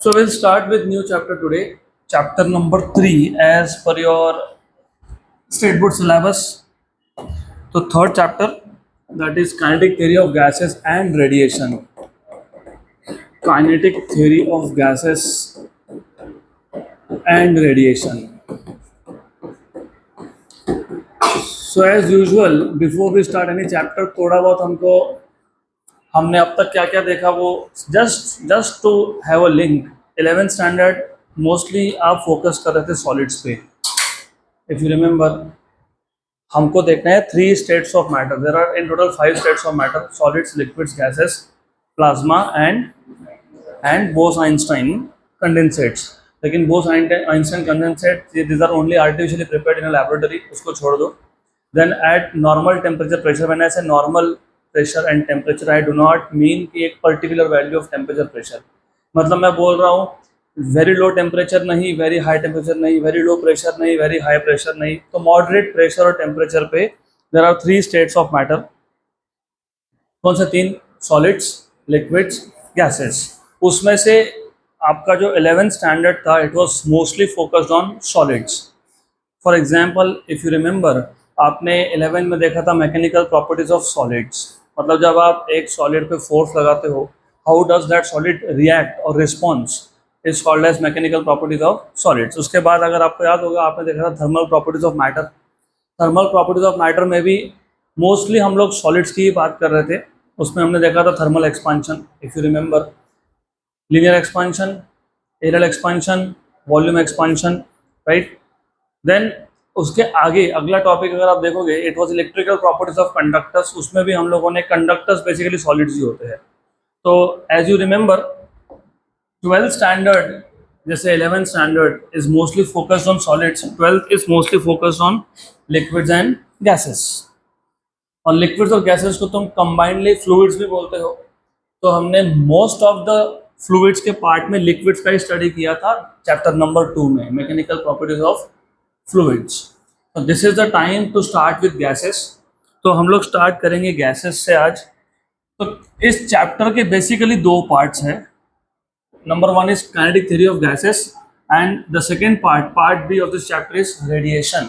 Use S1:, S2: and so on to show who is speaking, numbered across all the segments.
S1: So we'll start with new chapter today, chapter number 3 as per your state board syllabus. So third chapter, that is kinetic theory of gases and radiation. Kinetic theory of gases and radiation. So as usual, before we start any chapter, थोड़ा बहुत हमने अब तक क्या क्या देखा वो just to have a link. 11th standard mostly आप फोकस कर रहे थे सॉलिड्स पे. इफ यू रिमेंबर, हमको देखना है 3 states of matter. There are in total 5 states of matter: solids, liquids, gases, plasma and Bose Einstein condensates. लेकिन Bose Einstein condensate these are only artificially prepared in a laboratory, उसको छोड़ दो. Then at normal temperature pressure, when I say normal pressure and temperature, I do not mean कि एक particular value of temperature pressure. मतलब मैं बोल रहा हूँ वेरी लो टेम्परेचर नहीं, वेरी हाई टेम्परेचर नहीं, वेरी लो प्रेशर नहीं, वेरी हाई प्रेशर नहीं. तो मॉडरेट प्रेशर और टेम्परेचर पे there are 3 states of matter. कौन से 3? Solids, liquids, gases. उसमें से आपका जो 11th स्टैंडर्ड था, it was mostly focused on solids. For example, if you remember, आपने 11 में देखा था मैकेनिकल प्रॉपर्टीज ऑफ सॉलिड्स. मतलब जब आप एक सॉलिड पे फोर्स लगाते हो, how does that solid react और response is called as mechanical properties of solids. उसके बाद अगर आपको याद होगा, आपने देखा था thermal properties of matter. Thermal properties of matter में भी मोस्टली हम लोग सॉलिड्स की ही बात कर रहे थे. उसमें हमने देखा था thermal expansion, if you remember, linear expansion, areal expansion, volume expansion, right. Then उसके आगे अगला टॉपिक अगर आप देखोगे, it was electrical properties of conductors. उसमें भी हम लोगों ने, कंडक्टर्स बेसिकली सॉलिड्स ही होते हैं. तो as you remember, 12th standard जैसे 11th standard is mostly focused on solids, 12th is mostly focused on liquids and gases. और लिक्विड्स और गैसेस को तुम कंबाइंडली फ्लूइड्स भी बोलते हो. तो हमने मोस्ट ऑफ द फ्लूइड्स के पार्ट में लिक्विड्स का ही स्टडी किया था चैप्टर नंबर 2 में, मैकेनिकल प्रॉपर्टीज ऑफ फ्लूइड्स. तो this is the time to start with gases. तो हम लोग स्टार्ट करेंगे गैसेस से आज. तो इस चैप्टर के बेसिकली 2 पार्ट्स हैं. Number 1 is kinetic theory of gases and the second part B of this chapter is radiation.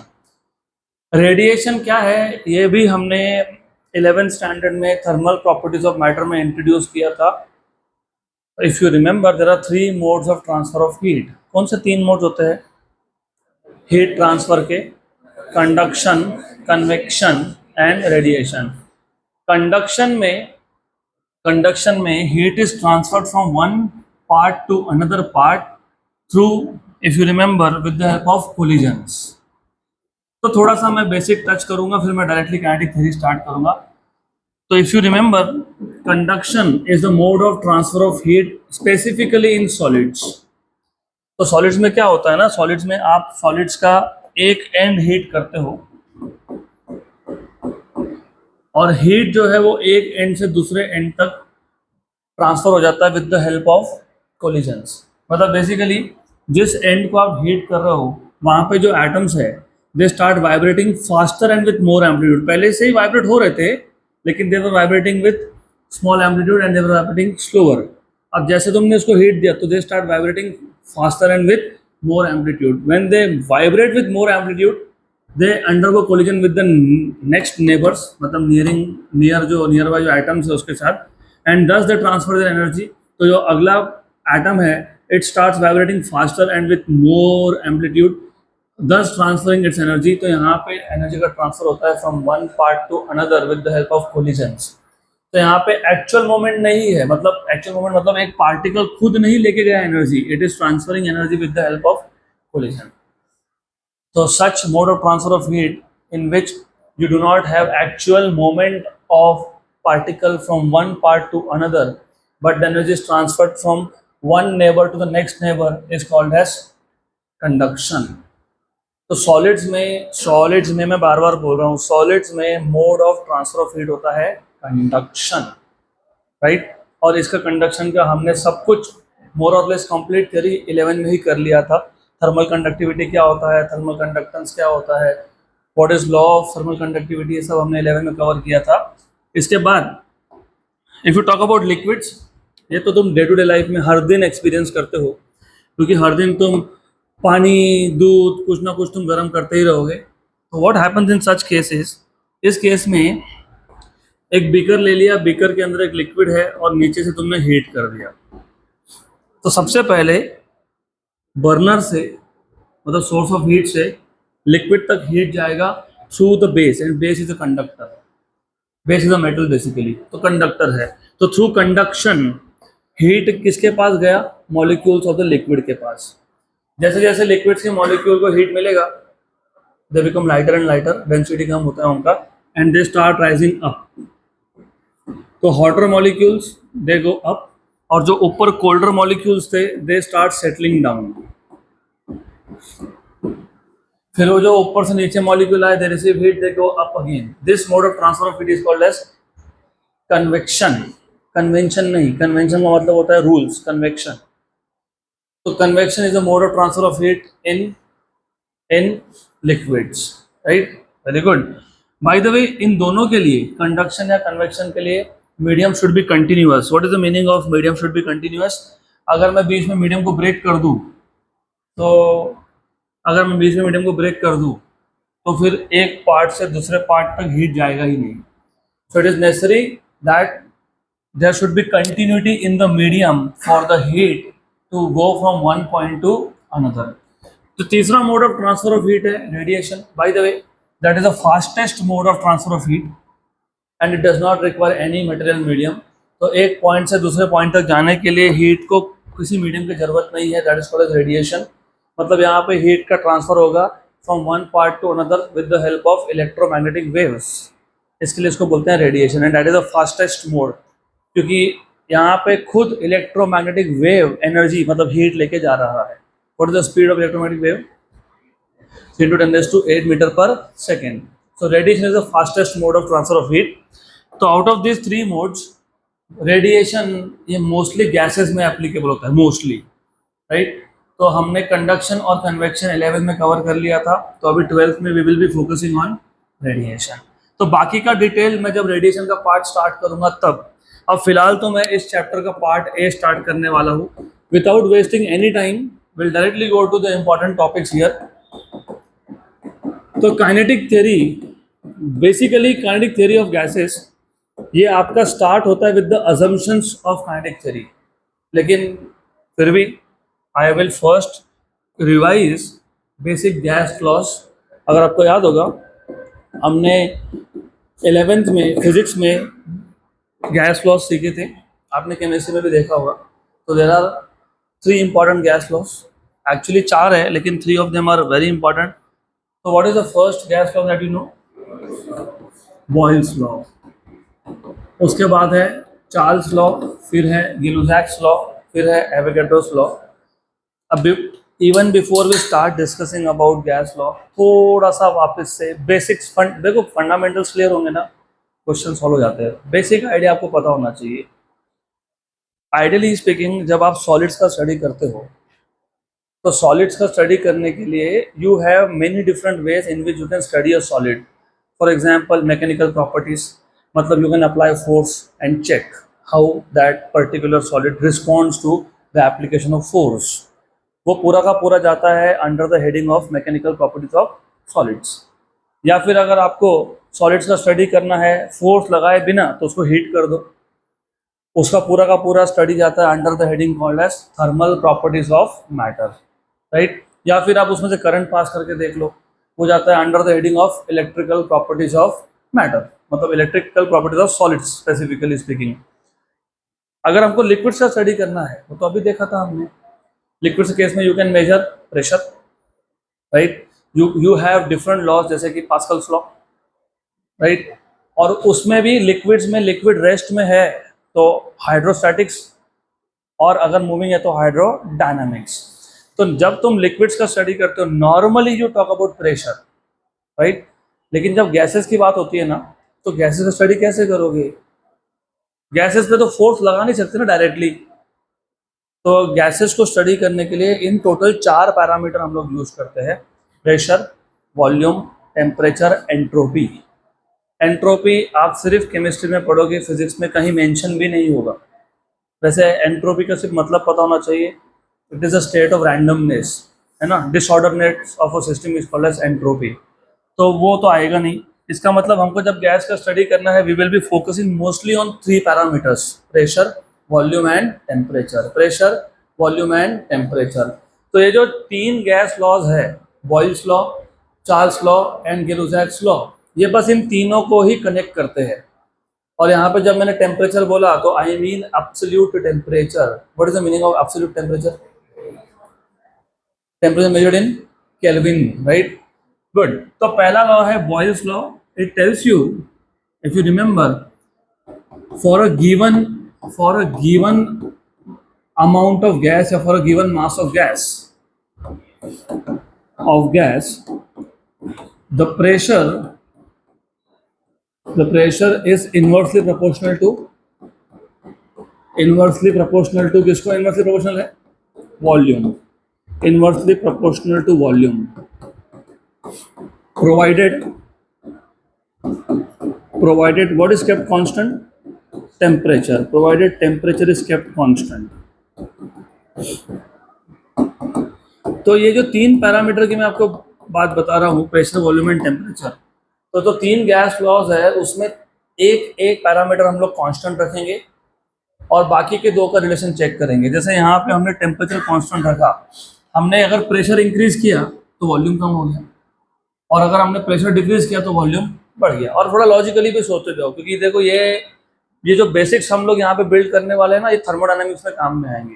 S1: Radiation क्या है ये भी हमने 11th स्टैंडर्ड में थर्मल प्रॉपर्टीज ऑफ मैटर में इंट्रोड्यूस किया था. If you remember, there are 3 modes of transfer of heat. कौन से 3 मोड्स होते हैं हीट ट्रांसफर के? Conduction, convection and radiation. Conduction में heat is transferred from one part to another part through, if you remember, with the help of collisions. तो थोड़ा सा मैं बेसिक टच करूंगा, फिर मैं डायरेक्टली काइनेटिक थ्योरी स्टार्ट करूंगा. तो if you remember, conduction is the mode of transfer of heat specifically in solids. तो सॉलिड्स में क्या होता है ना, सॉलिड्स में आप सॉलिड्स का एक एंड हीट करते हो और हीट जो है वो एक एंड से दूसरे एंड तक ट्रांसफर हो जाता है with the help of collisions. मतलब बेसिकली जिस एंड को आप हीट कर रहे हो, वहाँ पे जो एटम्स है, they start vibrating faster and with more amplitude. पहले से ही वाइब्रेट हो रहे थे, लेकिन they were vibrating with small amplitude and they were vibrating slower. अब जैसे तुमने उसको हीट दिया, तो they start vibrating faster and with more amplitude. When they vibrate with more amplitude, they undergo collision with the next neighbors, मतलब nearby जो atoms है उसके साथ, and thus they transfer their energy. तो जो अगला atom है, it starts vibrating faster and with more amplitude, thus transferring its energy. तो यहाँ पे energy का transfer होता है from one part to another with the help of collisions. तो यहाँ पे एक्चुअल मोमेंट नहीं है, मतलब एक्चुअल मोमेंट मतलब एक पार्टिकल खुद नहीं लेके गया energy, it is transferring energy with the help of collision. तो such mode of transfer of heat in which you do not have actual moment of particle from one part to another, but the energy is transferred from one neighbour to the next neighbour, is called as conduction. तो solids में मैं बार बार बोल रहा हूँ, solids में mode of transfer of heat होता है कंडक्शन, राइट. और इसका कंडक्शन का हमने सब कुछ मोर और लेस कंप्लीट थ्योरी 11 में ही कर लिया था. थर्मल कंडक्टिविटी क्या होता है, थर्मल कंडक्टेंस क्या होता है, what is law of thermal conductivity, ये सब हमने 11 में कवर किया था. इसके बाद if you talk about liquids, ये तो तुम डे टू डे लाइफ में हर दिन एक्सपीरियंस करते हो, क्योंकि हर दिन तुम पानी, दूध, कुछ ना कुछ तुम गर्म करते ही रहोगे। तो what happens in such cases, इस केस में एक बीकर ले लिया, बीकर के अंदर एक लिक्विड है और नीचे से तुमने हीट कर दिया। तो सबसे पहले बर्नर से, मतलब सोर्स ऑफ हीट से लिक्विड तक हीट जाएगा through the base, and base is a conductor, base is a metal basically, तो कंडक्टर है। तो थ्रू कंडक्शन हीट किसके पास गया, मॉलिक्यूल्स ऑफ द लिक्विड के पास। जैसे जैसे लिक्विड्स के मॉलिक्यूल को हीट मिलेगा, they become lighter and lighter, density कम होता है उनका, and they start rising up. तो hotter molecules they go up, और जो ऊपर कोल्डर मॉलिक्यूल्स थे दे स्टार्ट सेटलिंग डाउन। फिर वो जो ऊपर से नीचे मॉलिक्यूल आए, they receive heat, they go up again. This mode of transfer of heat is called as convection. Convention नहीं, कन्वेंशन का मतलब होता है रूल्स, कन्वेक्शन। तो convection is a mode of transfer of heat in liquids, right, very good. By the way, इन दोनों के लिए, कंडक्शन या कन्वेक्शन के लिए, medium should be continuous. What is the meaning of medium should be continuous? अगर मैं बीच में मीडियम को ब्रेक कर दूं, तो अगर मैं बीच में मीडियम को ब्रेक कर दूं, तो फिर एक पार्ट से दूसरे पार्ट तक हीट जाएगा ही नहीं। So it is necessary that there should be continuity in the medium for the heat to go from one point to another. तो तीसरा mode of transfer of heat है radiation. By the way, that is the fastest mode of transfer of heat and it does not require any material medium. तो एक point से दूसरे point तक जाने के लिए हीट को किसी मीडियम की जरूरत नहीं है, that is called as radiation. मतलब यहाँ पे हीट का ट्रांसफर होगा from one part to another with the help of electromagnetic waves, इसके लिए इसको बोलते हैं radiation, and that is the fastest mode, क्योंकि यहाँ पे खुद इलेक्ट्रोमैग्नेटिक वेव एनर्जी, मतलब हीट लेके जा रहा है। What is the speed of electromagnetic wave? 10⁻⁸ metre per second. So radiation is the fastest mode of transfer of heat. तो out of this three modes, radiation ये मोस्टली गैसेस में applicable होता है, मोस्टली, राइट। तो हमने conduction और convection 11th में cover कर लिया था, तो अभी 12th में we will be focusing on radiation. तो बाकी का डिटेल मैं जब रेडिएशन का पार्ट स्टार्ट करूंगा तब। अब फिलहाल तो मैं इस चैप्टर का पार्ट ए स्टार्ट करने वाला हूँ। Without wasting any time, will directly go to the important topics here. तो kinetic theory, basically kinetic theory of gases, ये आपका स्टार्ट होता है with the assumptions of kinetic theory, लेकिन फिर भी I will first revise basic gas laws. अगर आपको याद होगा, हमने 11th में फिजिक्स में गैस लॉस सीखे थे, आपने केमिस्ट्री में भी देखा होगा। तो there are 3 important gas laws, actually 4 है, लेकिन 3 of them are very important. तो what is the first gas law that you know? Boyle's law. उसके बाद है चार्ल्स लॉ, फिर है गिलुजैक्स लॉ, फिर है एवोगैड्रोस लॉ। अब even before we start discussing about gas law, थोड़ा सा वापस से बेसिक्स, देखो फंडामेंटल्स क्लियर होंगे ना, क्वेश्चन सॉल्व हो जाते हैं। बेसिक आइडिया आपको पता होना चाहिए। आइडियली स्पीकिंग, जब आप सॉलिड्स का स्टडी करते हो, तो सॉलिड्स का स्टडी करने के लिए you have many different ways in which you can study a solid. For example, mechanical properties, मतलब you can apply force and check how that particular solid responds to the application of force. वो पूरा का पूरा जाता है under the heading of mechanical properties of solids. या फिर अगर आपको सॉलिड्स का स्टडी करना है फोर्स लगाए बिना, तो उसको हीट कर दो, उसका पूरा का पूरा स्टडी जाता है under the heading called as thermal properties of matter, right. या फिर आप उसमें से करंट पास करके देख लो, वो जाता है under the heading of electrical properties of matter, मतलब electrical properties of solids specifically speaking. अगर हमको लिक्विड्स का स्टडी करना है, वो तो अभी देखा था हमने, लिक्विड्स केस में you can measure pressure, right. You have different laws, जैसे कि पास्कल्स लॉ, राइट। और उसमें भी लिक्विड्स में, लिक्विड रेस्ट में है तो हाइड्रोस्टैटिक्स, और अगर मूविंग है तो हाइड्रोडायनामिक्स। तो जब तुम लिक्विड्स का स्टडी करते हो, normally you talk about pressure, right. लेकिन जब गैसेस की बात होती है ना, तो गैसेस का स्टडी कैसे करोगे? गैसेस पे तो फोर्स लगा नहीं सकते ना डायरेक्टली। तो गैसेस को स्टडी करने के लिए इन टोटल 4 पैरामीटर हम लोग यूज करते हैं: pressure, volume, temperature, entropy. Entropy आप सिर्फ केमिस्ट्री में पढ़ोगे, फिजिक्स में कहीं मेंशन भी नहीं होगा, वैसे एंट्रोपी का सिर्फ मतलब पता होना चाहिए, it is a state of randomness, है ना, disorderness of a system is called as entropy. तो वो तो आएगा नहीं। इसका मतलब हमको जब गैस का स्टडी करना है, we will be focusing mostly on 3 parameters: pressure, volume and temperature. Pressure, volume and temperature. तो ये जो 3 गैस लॉज है, Boyle's law, Charles law and Gay-Lussac's law, ये बस इन तीनों को ही कनेक्ट करते हैं। और यहाँ पे जब मैंने टेम्परेचर बोला तो I mean absolute temperature. What is the meaning of absolute temperature? Temperature measured in kelvin, right? Good. तो पहला लॉ है Boyle's law. It tells you, if you remember, for a given amount of gas or for a given mass of gas, the pressure is inversely proportional to किसको inversely proportional है? Volume. Inversely proportional to volume, provided what is kept constant? Temperature. Provided temperature is kept constant. तो ये जो 3 parameter की मैं आपको बात बता रहा हूँ, प्रेशर, वॉल्यूम एंड टेम्परेचर, तो 3 गैस लॉज है, उसमें एक एक पैरामीटर हम लोग कांस्टेंट रखेंगे और बाकी के 2 का रिलेशन चेक करेंगे। जैसे यहाँ पे हमने टेम्परेचर कांस्टेंट रखा, हमने अगर प्रेशर इंक्रीज किया तो वॉल्यूम कम हो गया, और अगर हमने प्रेशर डिक्रीज किया तो वॉल्यूम बढ़ गया। और थोड़ा लॉजिकली भी सोचते जाओ, क्योंकि देखो ये जो बेसिक्स हम लोग यहाँ पे बिल्ड करने वाले हैं ना, ये थर्मोडायनामिक्स में काम में आएंगे।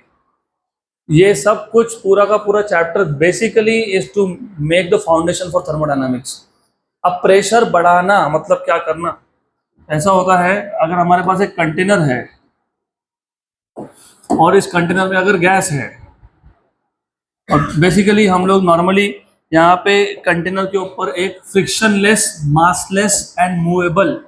S1: ये सब कुछ पूरा का पूरा chapter basically is to make the foundation for thermodynamics. अब प्रेशर बढ़ाना मतलब क्या करना? ऐसा होता है, अगर हमारे पास एक कंटेनर है और इस कंटेनर में अगर गैस है, और बेसिकली हम लोग नॉर्मली यहाँ पे कंटेनर के ऊपर एक frictionless, massless and movable,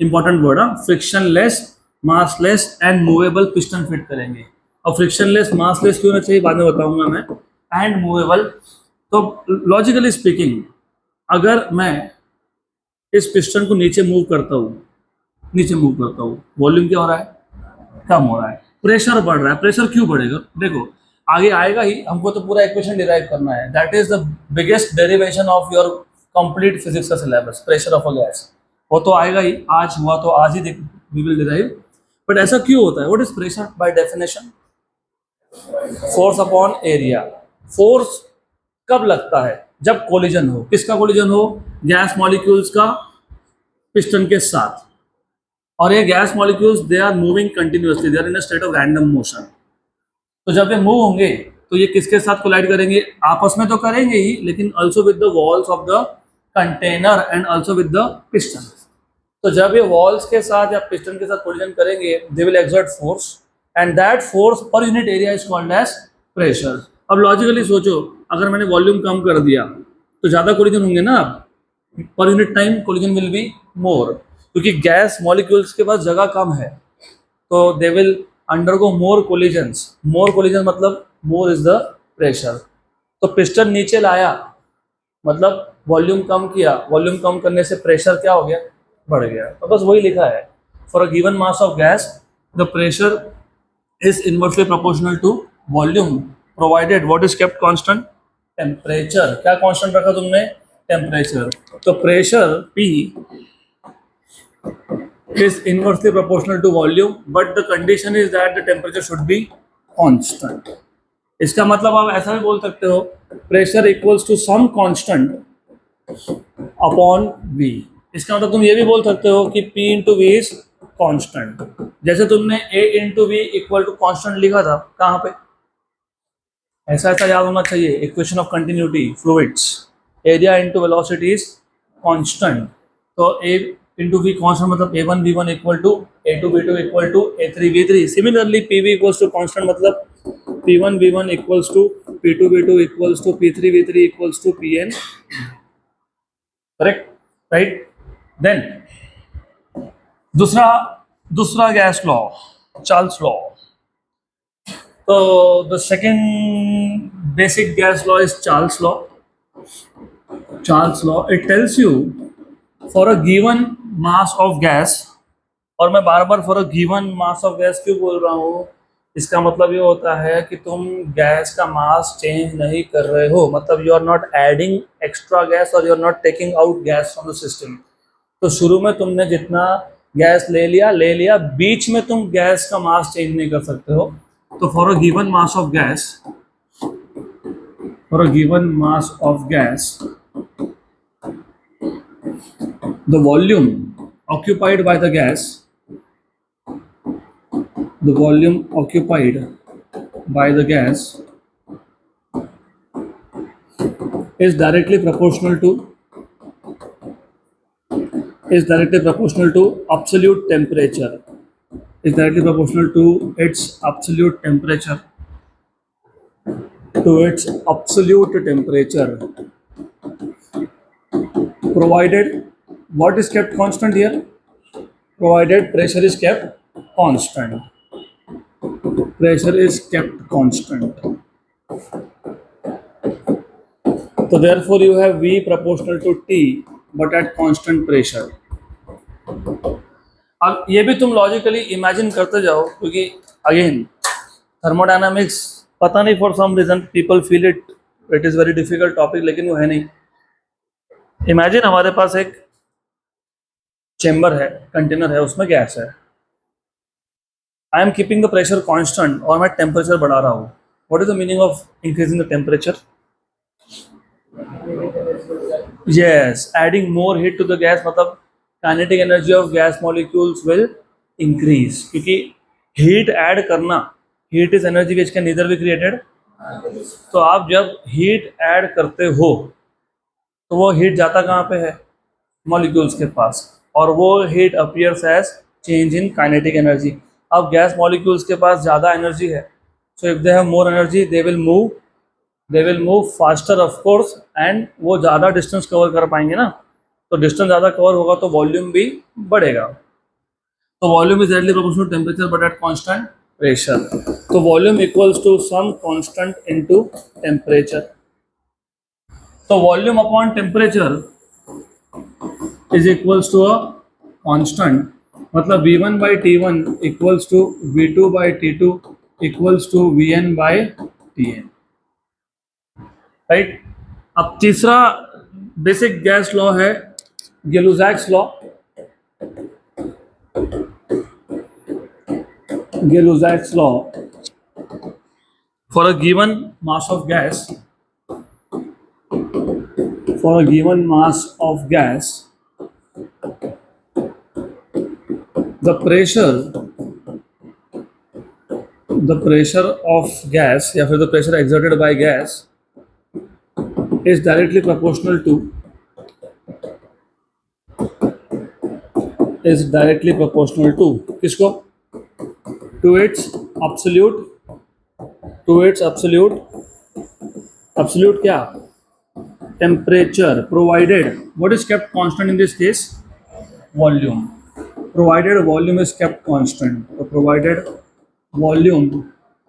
S1: important word है, frictionless, massless and movable piston fit करेंगे। और फ्रिक्शनलेस, मासलेस क्यों होना चाहिए बाद में बताऊंगा मैं, एंड मूवेबल। तो लॉजिकली स्पीकिंग, अगर मैं इस पिस्टन को नीचे मूव करता हूँ, वॉल्यूम क्या हो रहा है? कम हो रहा है। प्रेशर बढ़ रहा है। प्रेशर क्यों बढ़ेगा? देखो आगे आएगा ही, हमको तो पूरा इक्वेशन डिराइव करना है। That is the biggest derivation of your complete physics का syllabus, pressure of a gas. वो तो आएगा ही, आज हुआ तो आज ही वी विल डिराइव। बट ऐसा क्यों होता है? What is pressure by definition? Force upon area. Force कब लगता है? जब कोलिजन हो। किसका कोलिजन हो? गैस मॉलिक्यूल्स का पिस्टन के साथ। और ये gas molecules, they are moving continuously, they are in a state of random motion. तो जब ये मूव होंगे तो ये किसके साथ कोलाइड करेंगे? आपस में तो करेंगे ही, लेकिन also with the walls of the container and also with the piston. तो जब ये वॉल्स के साथ या पिस्टन के साथ कोलिजन करेंगे, they will exert force, and that force per unit area is called as pressure. अब लॉजिकली सोचो, अगर मैंने वॉल्यूम कम कर दिया तो ज़्यादा कोलिजन होंगे ना, per unit time collision will be more, क्योंकि गैस मॉलिक्यूल्स के पास जगह कम है, तो they will undergo more collisions. More collision मतलब मोर इज द प्रेशर। तो पिस्टन नीचे लाया मतलब वॉल्यूम कम किया, वॉल्यूम कम करने से प्रेशर क्या हो गया? बढ़ गया। तो बस वही लिखा है, for a given mass of gas the pressure is inversely proportional to volume, provided what is kept constant? Temperature. क्या कांस्टेंट रखा तुमने? टेम्परेचर। तो pressure P is inversely proportional to volume, but the condition is that the temperature should be constant. इसका मतलब आप ऐसा भी बोल सकते हो, pressure equals to some constant upon V। इसका मतलब तुम ये भी बोल सकते हो कि P into V is constant. जैसे तुमने A into V equal to constant लिखा था, कहाँ पे? ऐसा ऐसा याद होना चाहिए, equation of continuity, fluids, area into velocity is constant. तो A इंटू वी कांस्टेंट मतलब A1 V1 equal to A2 V2 equal to A3 V3। Similarly PV equals to constant मतलब P1 V1 equals to P2 V2 equals to P3 V3 equals to Pn। Correct, right? Then दूसरा gas law, Charles law. तो the second basic gas law is Charles law. Charles law, it tells you, for a given mass of gas और मैं बार बार for a given mass of gas क्यों बोल रहा हूँ, इसका मतलब ये होता है कि तुम गैस का मास चेंज नहीं कर रहे हो, मतलब you are not adding extra gas और you are not taking out gas from the system. तो शुरू में तुमने जितना गैस ले लिया, बीच में तुम गैस का मास चेंज नहीं कर सकते हो। तो for a given mass of gas, for a given mass of gas, the volume occupied by the gas, the volume occupied by the gas is directly proportional to, is directly proportional to absolute temperature, is directly proportional to its absolute temperature, to its absolute temperature, provided what is kept constant here, provided pressure is kept constant, pressure is kept constant. So therefore you have V proportional to T but at constant pressure. अब ये भी तुम logically imagine करते जाओ, क्योंकि again thermodynamics पता नहीं for some reason people feel it is very difficult topic, लेकिन वो है नहीं। इमेजिन हमारे पास एक चेम्बर है, कंटेनर है, उसमें गैस है, I am keeping the pressure constant और मैं टेम्परेचर बढ़ा रहा हूँ। What is the meaning of increasing the temperature? Yes, adding more heat to the gas, मतलब kinetic energy of gas molecules will increase, क्योंकि heat add करना, heat is energy which can neither be created। तो आप जब heat add करते हो तो वो heat जाता कहाँ पे है? molecules के पास, और वो heat appears as change in kinetic energy। अब gas molecules के पास ज़्यादा energy है, so if they have more energy they will move faster of course, and वो ज़्यादा डिस्टेंस कवर कर पाएंगे ना, तो डिस्टेंस ज़्यादा कवर होगा तो वॉल्यूम भी बढ़ेगा। तो volume is directly proportional to temperature but at constant pressure. तो volume equals to some constant into temperature. तो volume upon temperature is equals to a constant, मतलब V1 by T1 equals to V2 by T2 equals to Vn by Tn, right. अब तीसरा basic gas law है Gay-Lussac's law. Gill-Luszak's law, for a given mass of gas, for a given mass of gas, the pressure of gas या फिर the pressure exerted by gas is directly proportional to, is directly proportional to किसको? To its absolute, to its absolute क्या? Temperature, provided what is kept constant in this case? Volume, provided volume is kept constant, so provided volume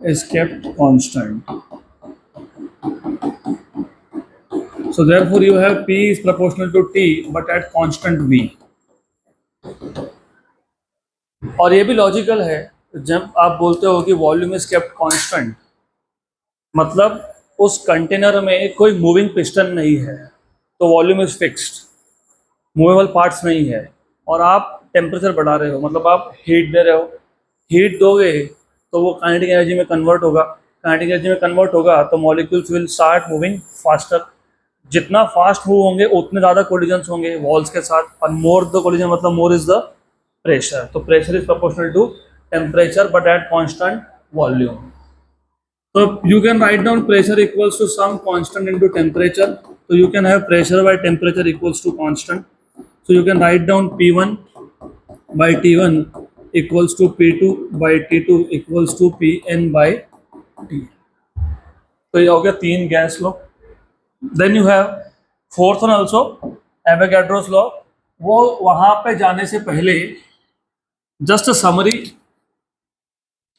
S1: is kept constant, so therefore you have P is proportional to T but at constant V। और ये भी logical है, जब आप बोलते हो कि volume is kept constant, मतलब उस कंटेनर में कोई मूविंग पिस्टन नहीं है, तो volume is fixed, movable parts नहीं है, और आप टेम्परेचर बढ़ा रहे हो, मतलब आप हीट दे रहे हो। हीट दोगे तो वो काइनेटिक एनर्जी में कन्वर्ट होगा, काइनेटिक एनर्जी में कन्वर्ट होगा तो molecules will start moving faster. जितना फास्ट मूव होंगे उतने ज़्यादा कोलिजन्स होंगे वॉल्स के साथ, और मोर द कोलिजन मतलब मोर इज द pressure। तो pressure is proportional to temperature but at constant volume। So you can write down pressure equals to some constant into temperature। So you can have pressure by temperature equals to constant। So you can write down P1 by T1 equals to P2 by T2 equals to Pn by T। तो ये हो गया तीन gas law. Then you have fourth one also, Avogadro's law। वो वहाँ पे जाने से पहले जस्ट समरी,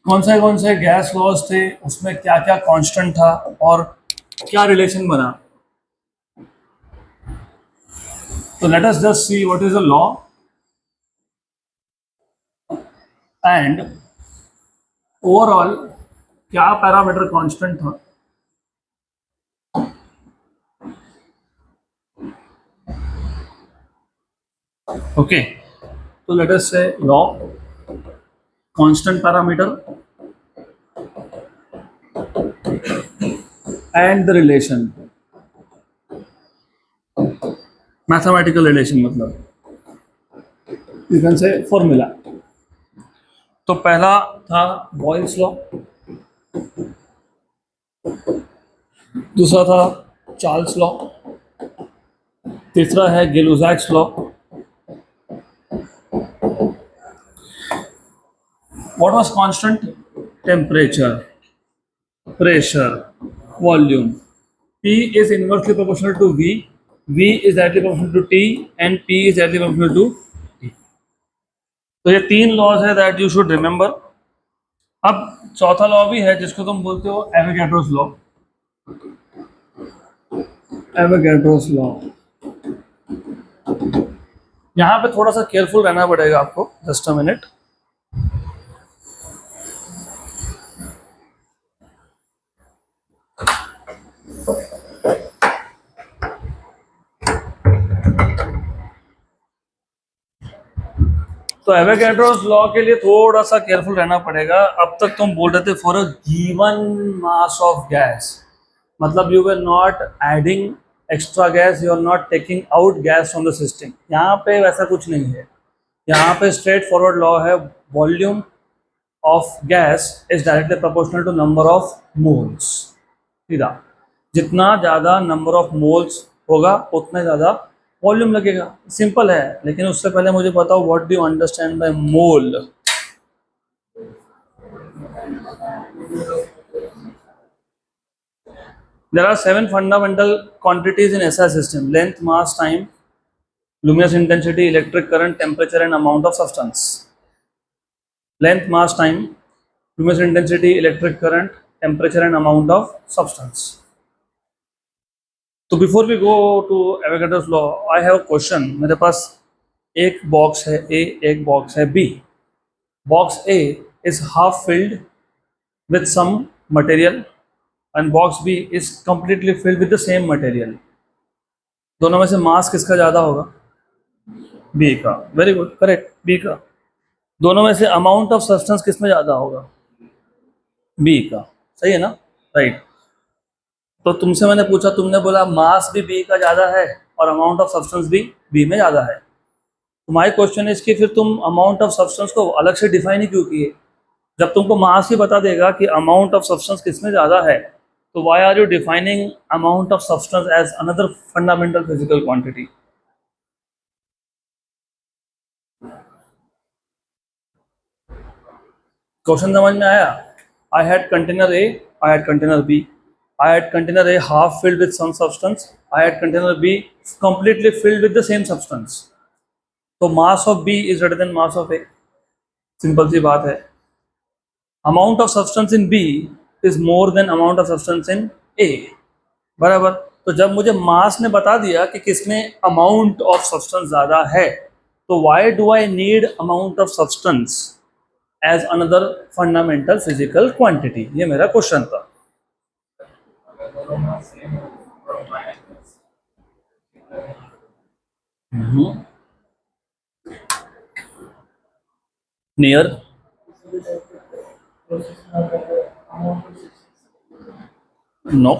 S1: कौन से गैस लॉज थे, उसमें क्या क्या कांस्टेंट था और क्या रिलेशन बना। तो late us just see what is the law. And overall क्या पैरामीटर कांस्टेंट था? ओके, तो लेट अस से law constant parameter and the relation, mathematical relation, मतलब यू कैन से फॉर्मूला। तो पहला था बॉयल्स लॉ, दूसरा था चार्ल्स लॉ, तीसरा है Gay-Lussac's law. What was constant? Temperature, pressure, volume. P is inversely proportional to V, V is directly proportional to T, and P is directly proportional to T. तो ये तीन laws है that you should remember. अब चौथा law भी है जिसको तुम बोलते हो एवोगैड्रोस लॉ। एवोगैड्रोस लॉ, यहाँ पे थोड़ा सा केयरफुल रहना पड़ेगा आपको, जस्ट अ मिनट। तो एवोगैड्रोस लॉ के लिए थोड़ा सा केयरफुल रहना पड़ेगा। अब तक तुम बोल रहे थे for a given mass of gas, मतलब you will not adding extra gas, you are not taking out gas from the system. यहाँ पे वैसा कुछ नहीं है, यहाँ पे स्ट्रेट फॉरवर्ड लॉ है, volume of gas is directly proportional to number of moles. सीधा, जितना ज़्यादा नंबर ऑफ मोल्स होगा उतना ज़्यादा वॉल्यूम लगेगा। सिंपल है, लेकिन उससे पहले मुझे बताओ what do you understand by mole? There are 7 fundamental quantities in SI system: length, mass, time, luminous intensity, electric current, temperature, and amount of substance. Length, mass, time, luminous intensity, electric current, temperature, and amount of substance. तो before we go to Avogadro's law, I have a question. मेरे पास एक box है A, एक box है B. Box A is half filled with some material and box B is completely filled with the same material. दोनों में से मास किसका ज़्यादा होगा? बी का। वेरी गुड, करेक्ट, बी का। दोनों में से अमाउंट ऑफ सब्सटेंस किस में ज़्यादा होगा? बी का। सही है ना? राइट। तो तुमसे मैंने पूछा, तुमने बोला मास भी बी का ज़्यादा है और अमाउंट ऑफ सब्सटेंस भी बी में ज़्यादा है। तो माय क्वेश्चन इज कि फिर तुम अमाउंट ऑफ सब्सटेंस को अलग से डिफाइन ही क्यों किए? जब तुमको मास ही बता देगा कि अमाउंट ऑफ सब्सटेंस किस में ज़्यादा है, तो why are you defining amount of substance as another fundamental physical quantity? Question समझ में आया? I had container A, I had container B, I had container A half filled with some substance, I had container B completely filled with the same substance. So mass of B is greater than mass of A. Simple सी बात है। Amount of substance in B is more than amount of substance in A. बराबर। तो जब मुझे मास ने बता दिया कि किसमें अमाउंट ऑफ सब्सटेंस ज़्यादा है, तो why do I need amount of substance as another fundamental physical quantity? ये मेरा क्वेश्चन था। Near, no,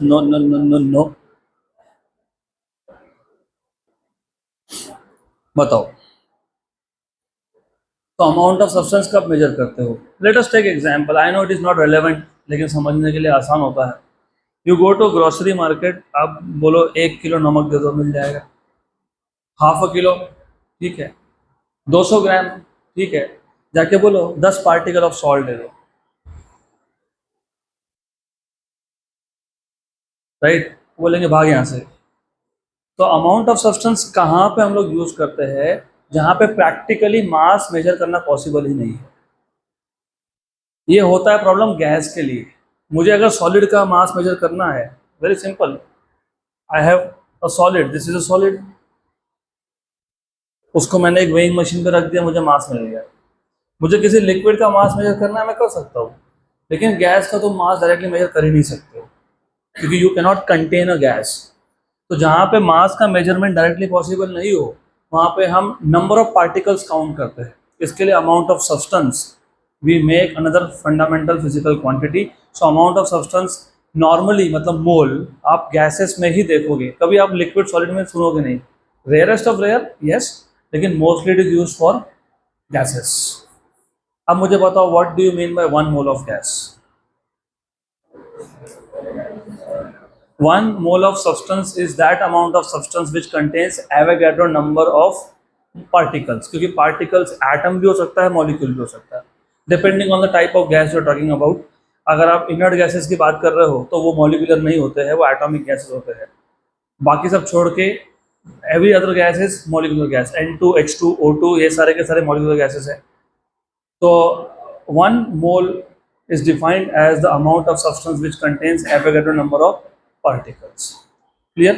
S1: no no no no no. बताओ, तो अमाउंट ऑफ सब्सटेंस कब मेजर करते हो? Let us take example, I know it is not relevant, लेकिन समझने के लिए आसान होता है। You go to grocery market, आप बोलो 1 किलो नमक दे दो, मिल जाएगा। हाफ अ किलो, ठीक है। 200 ग्राम, ठीक है। जाके बोलो 10 पार्टिकल ऑफ सॉल्ट दे दो, राइट? बोलेंगे भाग यहाँ से। तो अमाउंट ऑफ सब्सटेंस कहाँ पे हम लोग यूज करते हैं? जहाँ पे प्रैक्टिकली मास मेजर करना पॉसिबल ही नहीं है। ये होता है प्रॉब्लम गैस के लिए। मुझे अगर सॉलिड का मास मेजर करना है, very simple, I have a solid, this is a solid, उसको मैंने एक वेइंग मशीन पे रख दिया, मुझे मास मिल गया। मुझे किसी लिक्विड का मास मेजर करना है, मैं कर सकता हूँ, लेकिन गैस का तो मास डायरेक्टली मेजर कर ही नहीं सकते हो, क्योंकि you can not contain a gas. तो जहाँ पे मास का मेजरमेंट डायरेक्टली पॉसिबल नहीं हो, वहाँ पे हम नंबर ऑफ पार्टिकल्स काउंट करते हैं। इसके लिए amount of substance we make another fundamental physical quantity. So amount of substance normally मतलब मोल आप गैसेस में ही देखोगे, कभी आप लिक्विड सॉलिड में सुनोगे नहीं। रेयरेस्ट ऑफ रेयर यस, लेकिन mostly it is use for gases. अब मुझे बताओ what do you mean by 1 mole of gas? 1 mole of substance is that amount of substance which contains Avogadro number of particles, क्योंकि particles atom भी हो सकता है, molecule भी हो सकता है, depending on the type of gas you are talking about। अगर आप inert gases की बात कर रहे हो तो वो molecular नहीं होते हैं, वो atomic gases होते हैं। बाकी सब छोड़ के every other gas is molecular gas, N2, H2, O2 ये सारे के सारे molecular gases हैं। तो 1 mole is defined as the amount of substance which contains Avogadro number of particles। Clear?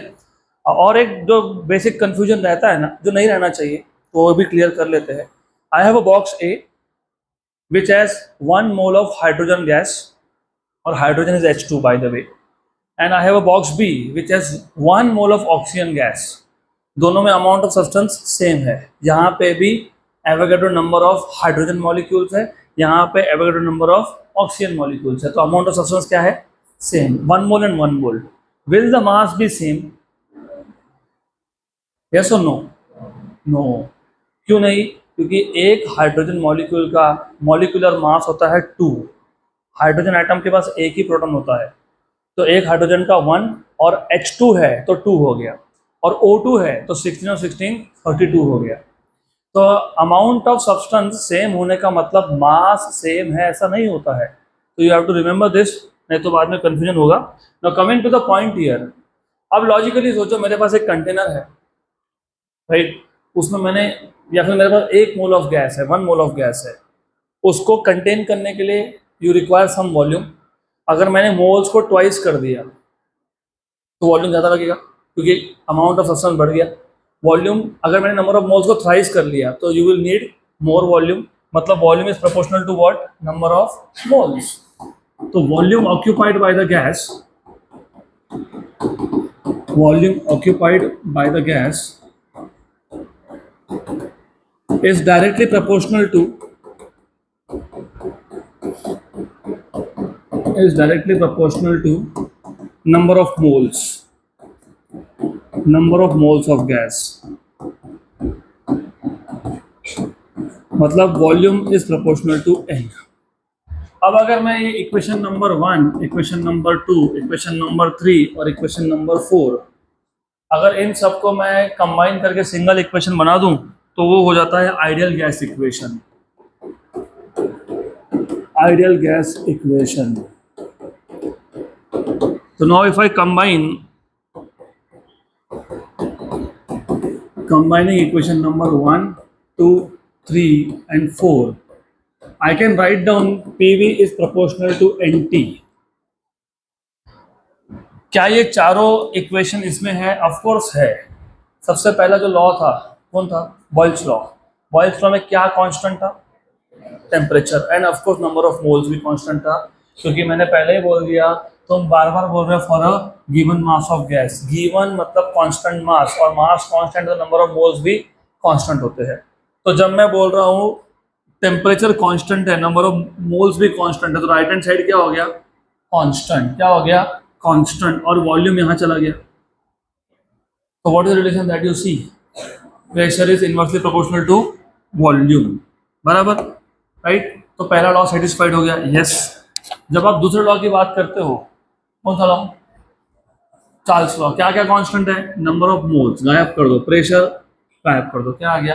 S1: और एक जो बेसिक कंफ्यूजन रहता है ना, जो नहीं रहना चाहिए, तो वो भी क्लियर कर लेते हैं। I have a box A which has 1 mole of hydrogen gas, और hydrogen is H2 by the way, and I have a box B which has 1 mole of oxygen gas. दोनों में अमाउंट ऑफ सब्सटेंस सेम है। यहाँ पे भी Avogadro number of hydrogen molecules है, यहाँ पे Avogadro number of oxygen molecules है। तो अमाउंट ऑफ सब्सटेंस क्या है? Same, 1 mole and 1 mole. Will the mass be same? Yes और नो? नो। क्यों नहीं? क्योंकि एक हाइड्रोजन मॉलिक्यूल का मॉलिक्यूलर मास होता है 2। हाइड्रोजन एटम के पास एक ही प्रोटॉन होता है, तो एक हाइड्रोजन का 1 और H2 है तो 2 हो गया, और O2 है तो 16 और 16 32 हो गया। तो अमाउंट ऑफ सब्सटेंस सेम होने का मतलब मास सेम है ऐसा नहीं होता है। तो you have to remember this, नहीं तो बाद में कंफ्यूजन होगा। Now coming to the point here, अब लॉजिकली सोचो, मेरे पास एक कंटेनर है, राइट? उसमें मैंने, या फिर मेरे पास 1 मोल ऑफ गैस है, 1 मोल ऑफ गैस है। उसको कंटेन करने के लिए यू रिक्वायर सम वॉल्यूम। अगर मैंने मोल्स को ट्वाइस कर दिया तो वॉल्यूम ज़्यादा लगेगा, क्योंकि अमाउंट ऑफ सब्सटेंस बढ़ गया। वॉल्यूम, अगर मैंने नंबर ऑफ मोल्स को थ्राइस कर लिया तो you will need more volume, मतलब volume is proportional to what? Number of moles. तो volume occupied by the gas, volume occupied by the gas is directly proportional to number of moles of gas। मतलब volume is proportional to n। अब अगर मैं ये equation number 1, equation number 2, equation number 3 और equation number 4, अगर इन सबको मैं combine करके सिंगल इक्वेशन बना दूं तो वो हो जाता है ideal gas equation. Ideal gas equation. तो now if I combining equation number 1, 2, 3 and 4, I can write down PV is proportional to NT। क्या ये चारों इक्वेशन इसमें है? ऑफ कोर्स है। सबसे पहला जो लॉ था कौन था? Boyle's law. बॉयल्स लॉ में क्या कांस्टेंट था? Temperature, end of course number of moles भी कांस्टेंट था, क्योंकि मैंने पहले ही बोल दिया, तुम बार बार बोल रहे हो for a given mass of gas. Given मतलब कांस्टेंट मास, और मास कांस्टेंट तो नंबर ऑफ मोल्स भी कांस्टेंट होते हैं। तो जब मैं बोल रहा हूँ टेम्परेचर कांस्टेंट है, नंबर ऑफ मोल्स भी कांस्टेंट है, तो राइट हैंड साइड क्या हो गया? कांस्टेंट। क्या हो गया? कांस्टेंट। और वॉल्यूम यहाँ चला गया। तो what is the relation that you see? Pressure is inversely proportional to volume, बराबर, राइट? तो पहला लॉ सेटिस्फाइड हो गया, यस। जब आप दूसरे लॉ की बात करते हो, कौन सा लॉ? Charles law. क्या क्या कांस्टेंट है? नंबर ऑफ मोल्स गायब कर दो, प्रेशर गायब कर दो, क्या आ गया?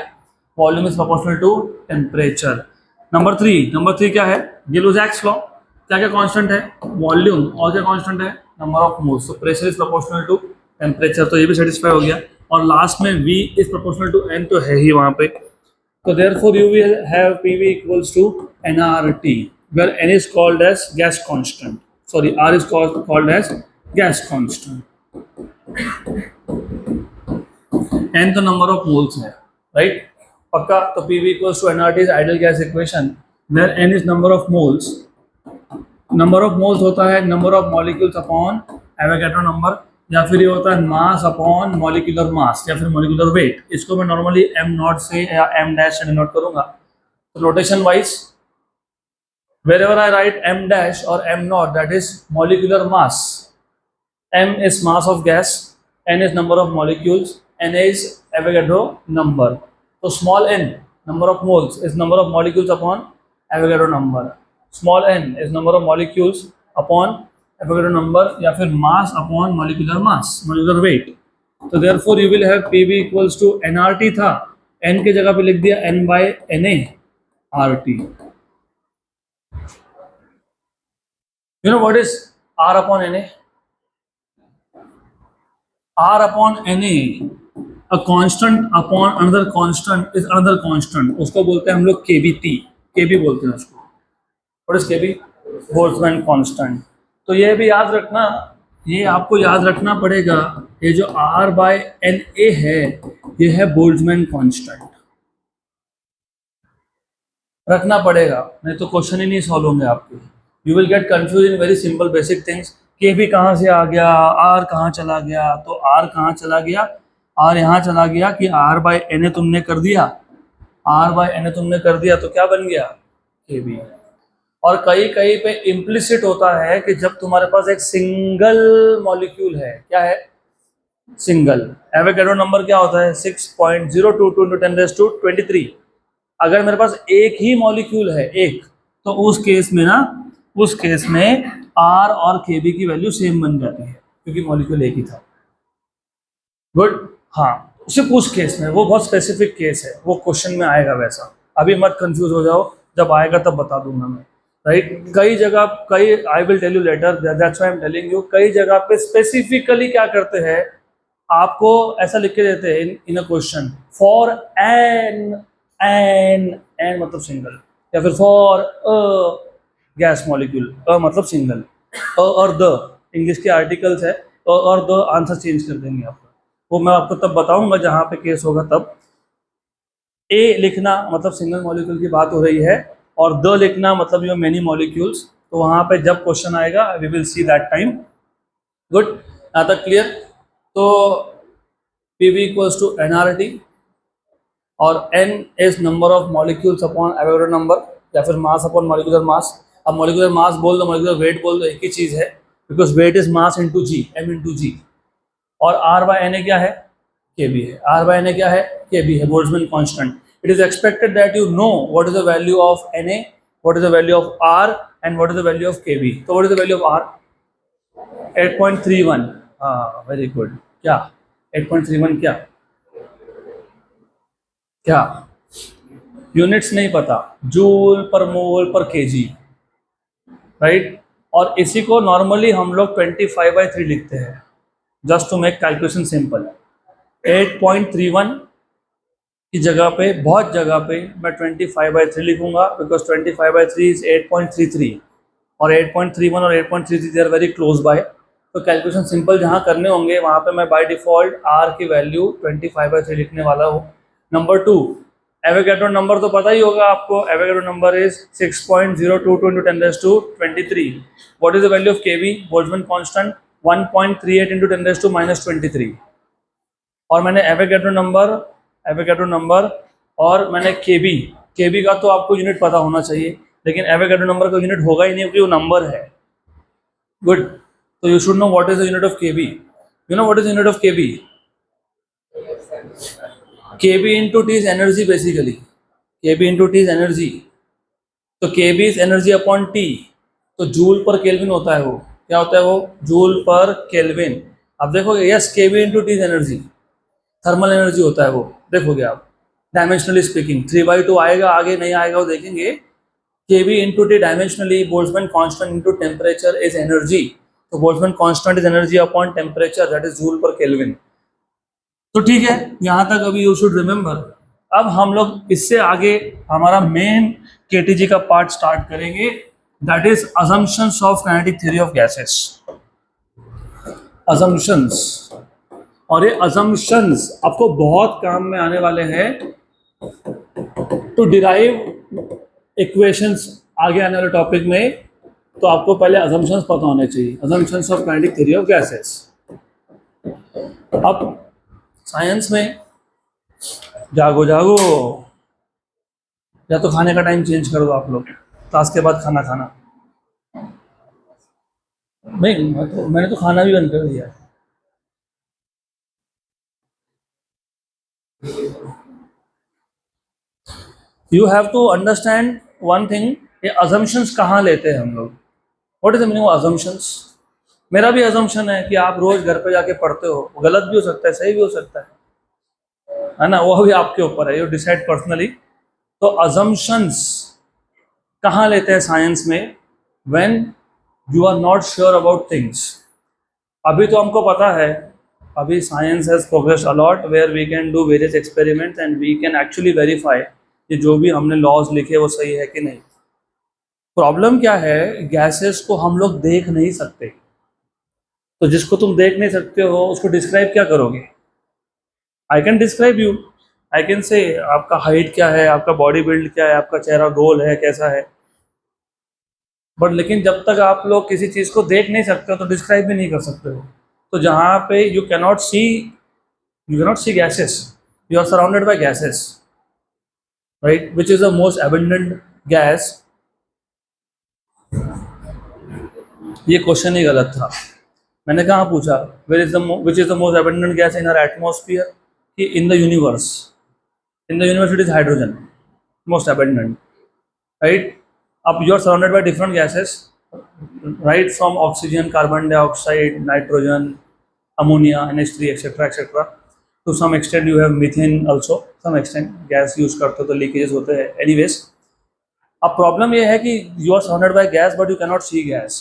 S1: Volume is proportional to temperature. Number three क्या है? Gay-Lussac's law. क्या क्या कांस्टेंट है? वॉल्यूम, और क्या कांस्टेंट है? Number of moles. तो pressure is proportional to temperature, तो ये भी सेटिस्फाई हो गया। और लास्ट में V is proportional to N तो है ही वहां पे। तो therefore you will have PV equals to nRT, where N is called as gas constant. Sorry, R is called as gas constant. N तो number of moles है, right? पक्का? तो PV equals to nRT is ideal gas equation where n is number of moles. Number of moles होता है number of molecules upon Avogadro number, या फिर ये होता है मास अपॉन मॉलिक्यूलर मास या फिर मॉलिक्यूलर वेट. इसको मैं नॉर्मली m नॉट से या m डैश से डिनोट करूंगा. तो rotation wise wherever I write m dash or m naught, that is molecular mass. M is mass of gas, n is number of molecules, n is Avogadro number. So small n, number of moles, is number of molecules upon Avogadro number. Small n is number of molecules upon Avogadro number या फिर mass upon molecular mass, molecular weight. So therefore you will have PV equals to nRT था, n के जगह पे लिख दिया n by Na RT. You know what is R upon Na? R upon Na, a constant upon another constant is another constant. उसको बोलते हैं हम लोग KBT, KB बोलते हैं उसको. What is KB? Boltzmann constant. तो ये भी याद रखना, ये आपको याद रखना पड़ेगा, ये जो R by Na है ये है बोल्ट्जमैन कांस्टेंट. रखना पड़ेगा, नहीं तो क्वेश्चन ही नहीं सॉल्व होंगे आपके. You will get confuse in very simple basic things. के भी कहाँ से आ गया, आर कहाँ चला गया, तो आर कहाँ चला गया, आर यहाँ चला गया कि आर बाय एन ए तुमने कर दिया, आर बाय एन ए तुमने कर दिया तो क्या बन गया के बी. और कहीं कहीं पे इम्प्लिसिट होता है कि जब तुम्हारे पास एक सिंगल मॉलिक्यूल है, क्या है सिंगल, एवोगैड्रो नंबर क्या होता है 6.022 × 10⁻23. अगर मेरे पास एक ही मॉलिक्यूल है एक, तो उस केस में ना, उस केस में आर और के बी की वैल्यू सेम बन जाती है क्योंकि मॉलिक्यूल एक ही था. गुड. हाँ, सिर्फ उस केस में, वो बहुत स्पेसिफिक केस है, वो क्वेश्चन में आएगा वैसा. अभी मत कंफ्यूज हो जाओ, जब आएगा तब बता दूंगा मैं. राइट. कई जगह, कई I will tell you later, that's why I am telling you. कई जगह पे स्पेसिफिकली क्या करते हैं, आपको ऐसा लिख के देते हैं इन अ क्वेश्चन, फॉर एन मतलब सिंगल, या फिर फॉर अ गैस मॉलिक्यूल, अ मतलब सिंगल, अ और द इंग्लिश के आर्टिकल्स है, अ और द आंसर चेंज कर देंगे आपको. वो मैं आपको तब बताऊंगा जहाँ पे केस होगा तब. ए लिखना मतलब सिंगल मॉलिक्यूल की बात हो रही है, और द लिखना मतलब यू मेनी मॉलिक्यूल्स. तो वहाँ पे जब क्वेश्चन आएगा we will see that time. Good. यहाँ तक क्लियर. तो PV इक्वल्स टू nRT और n is number of molecules upon Avogadro number या फिर मास अपॉन मॉलिक्यूलर मास. अब मॉलिक्यूलर मास बोल दो, मॉलिक्यूलर वेट बोल दो, एक ही चीज है, because weight is mass into g, m into g. और R बाय Na क्या है, Kb है. R बाय Na क्या है, Kb है, Boltzmann constant. It is expected that you know what is the value of Na, what is the value of R and what is the value of Kb. तो what is the value of R? 8.31. हाँ, very good. क्या 8.31? क्या units नहीं पता, joule पर मोल पर KG. Right. और इसी को नॉर्मली हम लोग 25/3 लिखते हैं, just to make calculation simple. 8.31 की जगह पे, बहुत जगह पे मैं 25/3 लिखूंगा, बिकॉज 25/3 इज 8.33 और 8.31 और 8.33 they are very close by. तो कैलकुलेशन सिंपल जहाँ करने होंगे वहाँ पे मैं बाय डिफॉल्ट आर की वैल्यू 25/3 लिखने वाला हूँ. नंबर 2, एवोगैड्रो नंबर तो पता ही होगा आपको. Avogadro number is 6.022 × 10⁻23. What is the value of KB, Boltzmann constant 1.38 × 10⁻23. और मैंने एवोगैड्रो नंबर और मैंने केबी का तो आपको यूनिट पता होना चाहिए, लेकिन एवोगैड्रो नंबर का यूनिट होगा ही नहीं क्योंकि वो नंबर है. Good. So you should know what is the unit of Kb. You know what is the unit of Kb? Kb into T is energy basically. Kb into T is energy. तो Kb is energy upon T. तो joule per kelvin होता है वो. क्या होता है वो? Joule per kelvin. अब देखोगे, yes, Kb into T is energy. Thermal energy होता है वो, देखोगे आप. डायमेंशनली स्पीकिंग 3/2 आएगा, आगे नहीं आएगा वो देखेंगे. Kb into T dimensionally, Boltzmann constant into temperature is energy. तो Boltzmann constant is energy upon temperature, that is joule per kelvin. तो ठीक है, यहाँ तक अभी यू शुड रिमेंबर. अब हम लोग इससे आगे हमारा मेन केटीजी का पार्ट स्टार्ट करेंगे, that is assumptions of kinetic theory of gases. Assumptions. और ये असम्पशंस आपको बहुत काम में आने वाले हैं टू डिराइव इक्वेशंस आगे आने वाले टॉपिक में, तो आपको पहले अजम्पशंस पता होने चाहिए, assumptions of kinetic theory of gases. अब साइंस में जागो जागो, या तो खाने का टाइम चेंज कर दो आप लोग, क्लास के बाद खाना खाना। नहीं, मैंने तो खाना भी बंद कर दिया। You have to understand one thing, ये अजम्पशंस कहाँ लेते हैं हम लोग। What is the meaning of assumptions? मेरा भी अजम्पशन है कि आप रोज घर पे जाके पढ़ते हो, गलत भी हो सकता है, सही भी हो सकता है ना, वो भी आपके ऊपर है, यू डिसाइड पर्सनली। तो अजम्पशंस कहाँ लेते हैं साइंस में? When you are not sure about things. अभी तो हमको पता है, अभी science has progressed a lot where we can do various experiments and we can actually verify कि जो भी हमने लॉज लिखे वो सही है कि नहीं। प्रॉब्लम क्या है, गैसेस को हम लोग देख नहीं सकते, तो जिसको तुम देख नहीं सकते हो उसको डिस्क्राइब क्या करोगे? I can describe you, I can say आपका हाइट क्या है, आपका बॉडी बिल्ड क्या है, आपका चेहरा गोल है कैसा है, बट लेकिन जब तक आप लोग किसी चीज़ को देख नहीं सकते हो तो डिस्क्राइब भी नहीं कर सकते हो। तो जहाँ पे you cannot see gases, you are surrounded by gases, right, which is the most abundant gas. ये क्वेश्चन ही गलत था। मैंने कहाँ पूछा which is the most abundant gas in our atmosphere, कि in the universe, in the universe it is hydrogen most abundant, right. अब you are surrounded by different gases, right, from oxygen, carbon dioxide, nitrogen, ammonia, NH3, etc., etc. To some extent you have methane also, some extent gas use करते हो तो leakages होते हैं। anyways, अब problem ये है कि you are surrounded by gas but you cannot see gas.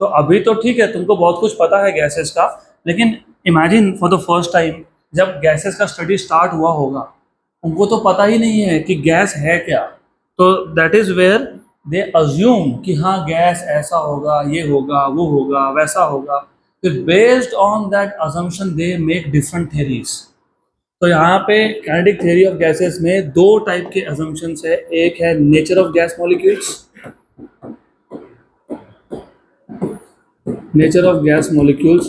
S1: तो अभी तो ठीक है, तुमको बहुत कुछ पता है गैसेस का, लेकिन imagine for the first time जब गैसेस का स्टडी स्टार्ट हुआ होगा, उनको तो पता ही नहीं है कि गैस है क्या। तो that is where they assume कि हाँ गैस ऐसा होगा, ये होगा, वो होगा, वैसा होगा। फिर based on that assumption they make different theories. तो यहाँ पे काइनेटिक थ्योरी ऑफ गैसेस में दो टाइप के अजम्पशंस है, एक है nature of gas molecules, nature of gas molecules,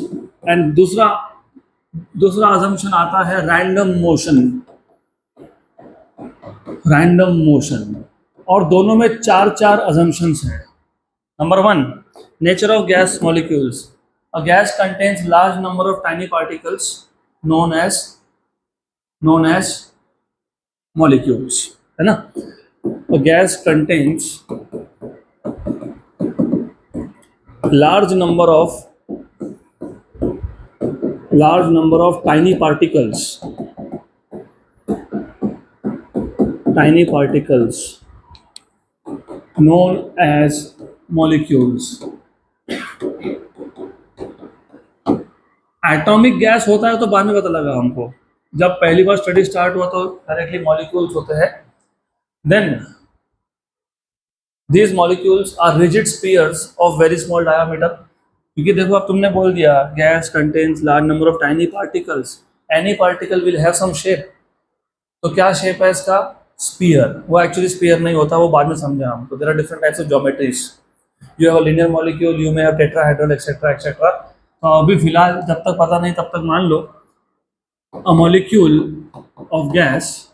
S1: and दूसरा अजम्पशन आता है रैंडम मोशन, रैंडम मोशन। और दोनों में चार चार अजम्पशंस हैं। Number one, nature of gas molecules. A gas contains large number of tiny particles known as molecules, है ना। A gas contains large number of tiny particles known as molecules। Atomic gas होता है तो बाद में पता लगा हमको, जब पहली बार स्टडी स्टार्ट हुआ तो डायरेक्टली मॉलिक्यूल्स होते हैं। Then these molecules are rigid spheres of very small diameter, क्योंकि देखो अब तुमने बोल दिया gas contains large number of tiny particles, any particle will have some shape. तो क्या शेप है इसका? स्पीयर। वो एक्चुअली स्पीयर नहीं होता, वो बाद में समझा हम। तो there are different types of geometries, you have a linear molecule, you may have tetrahedral, etcetera etcetera. तो अभी फिलहाल जब तक पता नहीं तब तक मान लो a molecule of gas,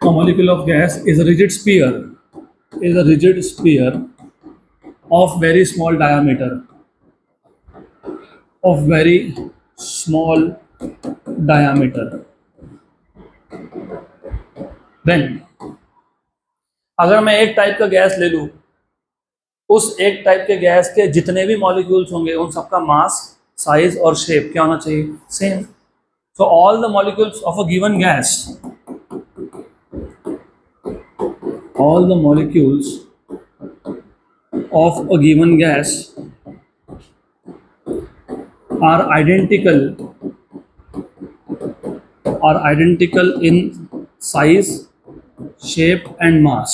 S1: a molecule of gas is a rigid sphere of very small diameter, of very small diameter। then अगर मैं एक टाइप का गैस ले लूँ, उस एक टाइप के गैस के जितने भी मॉलिक्यूल्स होंगे उन सबका मास, साइज और शेप क्या होना चाहिए? Same. so all the molecules of a given gas, all the molecules of a given gas are identical in size, shape and mass,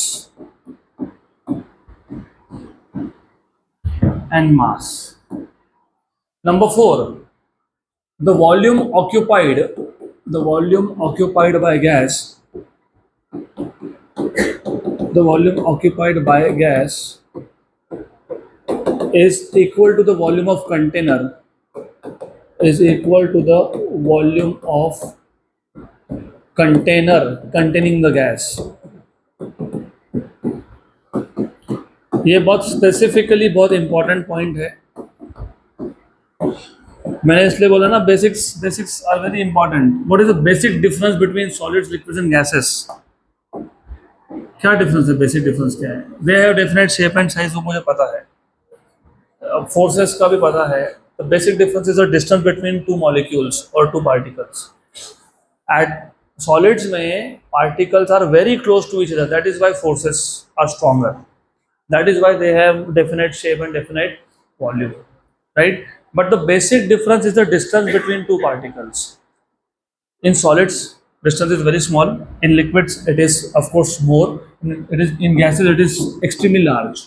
S1: Number 4, the volume occupied by gas the volume occupied by a gas is equal to the volume of container is equal to the volume of container containing the gas. ये बहुत specifically बहुत important point है. मैंने इसलिए बोला ना, basics are very important. What is the basic difference between solids, liquids and gases? क्या difference है? बेसिक डिफरेंस क्या है? They have definite shape and size, वो मुझे पता है. फोर्सेस का भी पता है. The basic difference is the distance between two molecules और टू पार्टिकल्स. एट सॉलिड्स में particles are very close to each other, that is why forces are stronger. That is why they have definite shape and definite volume, right? But the basic difference is the distance between two particles. In solids, distance is very small. In liquids, it is of course more. In gases, it is extremely large.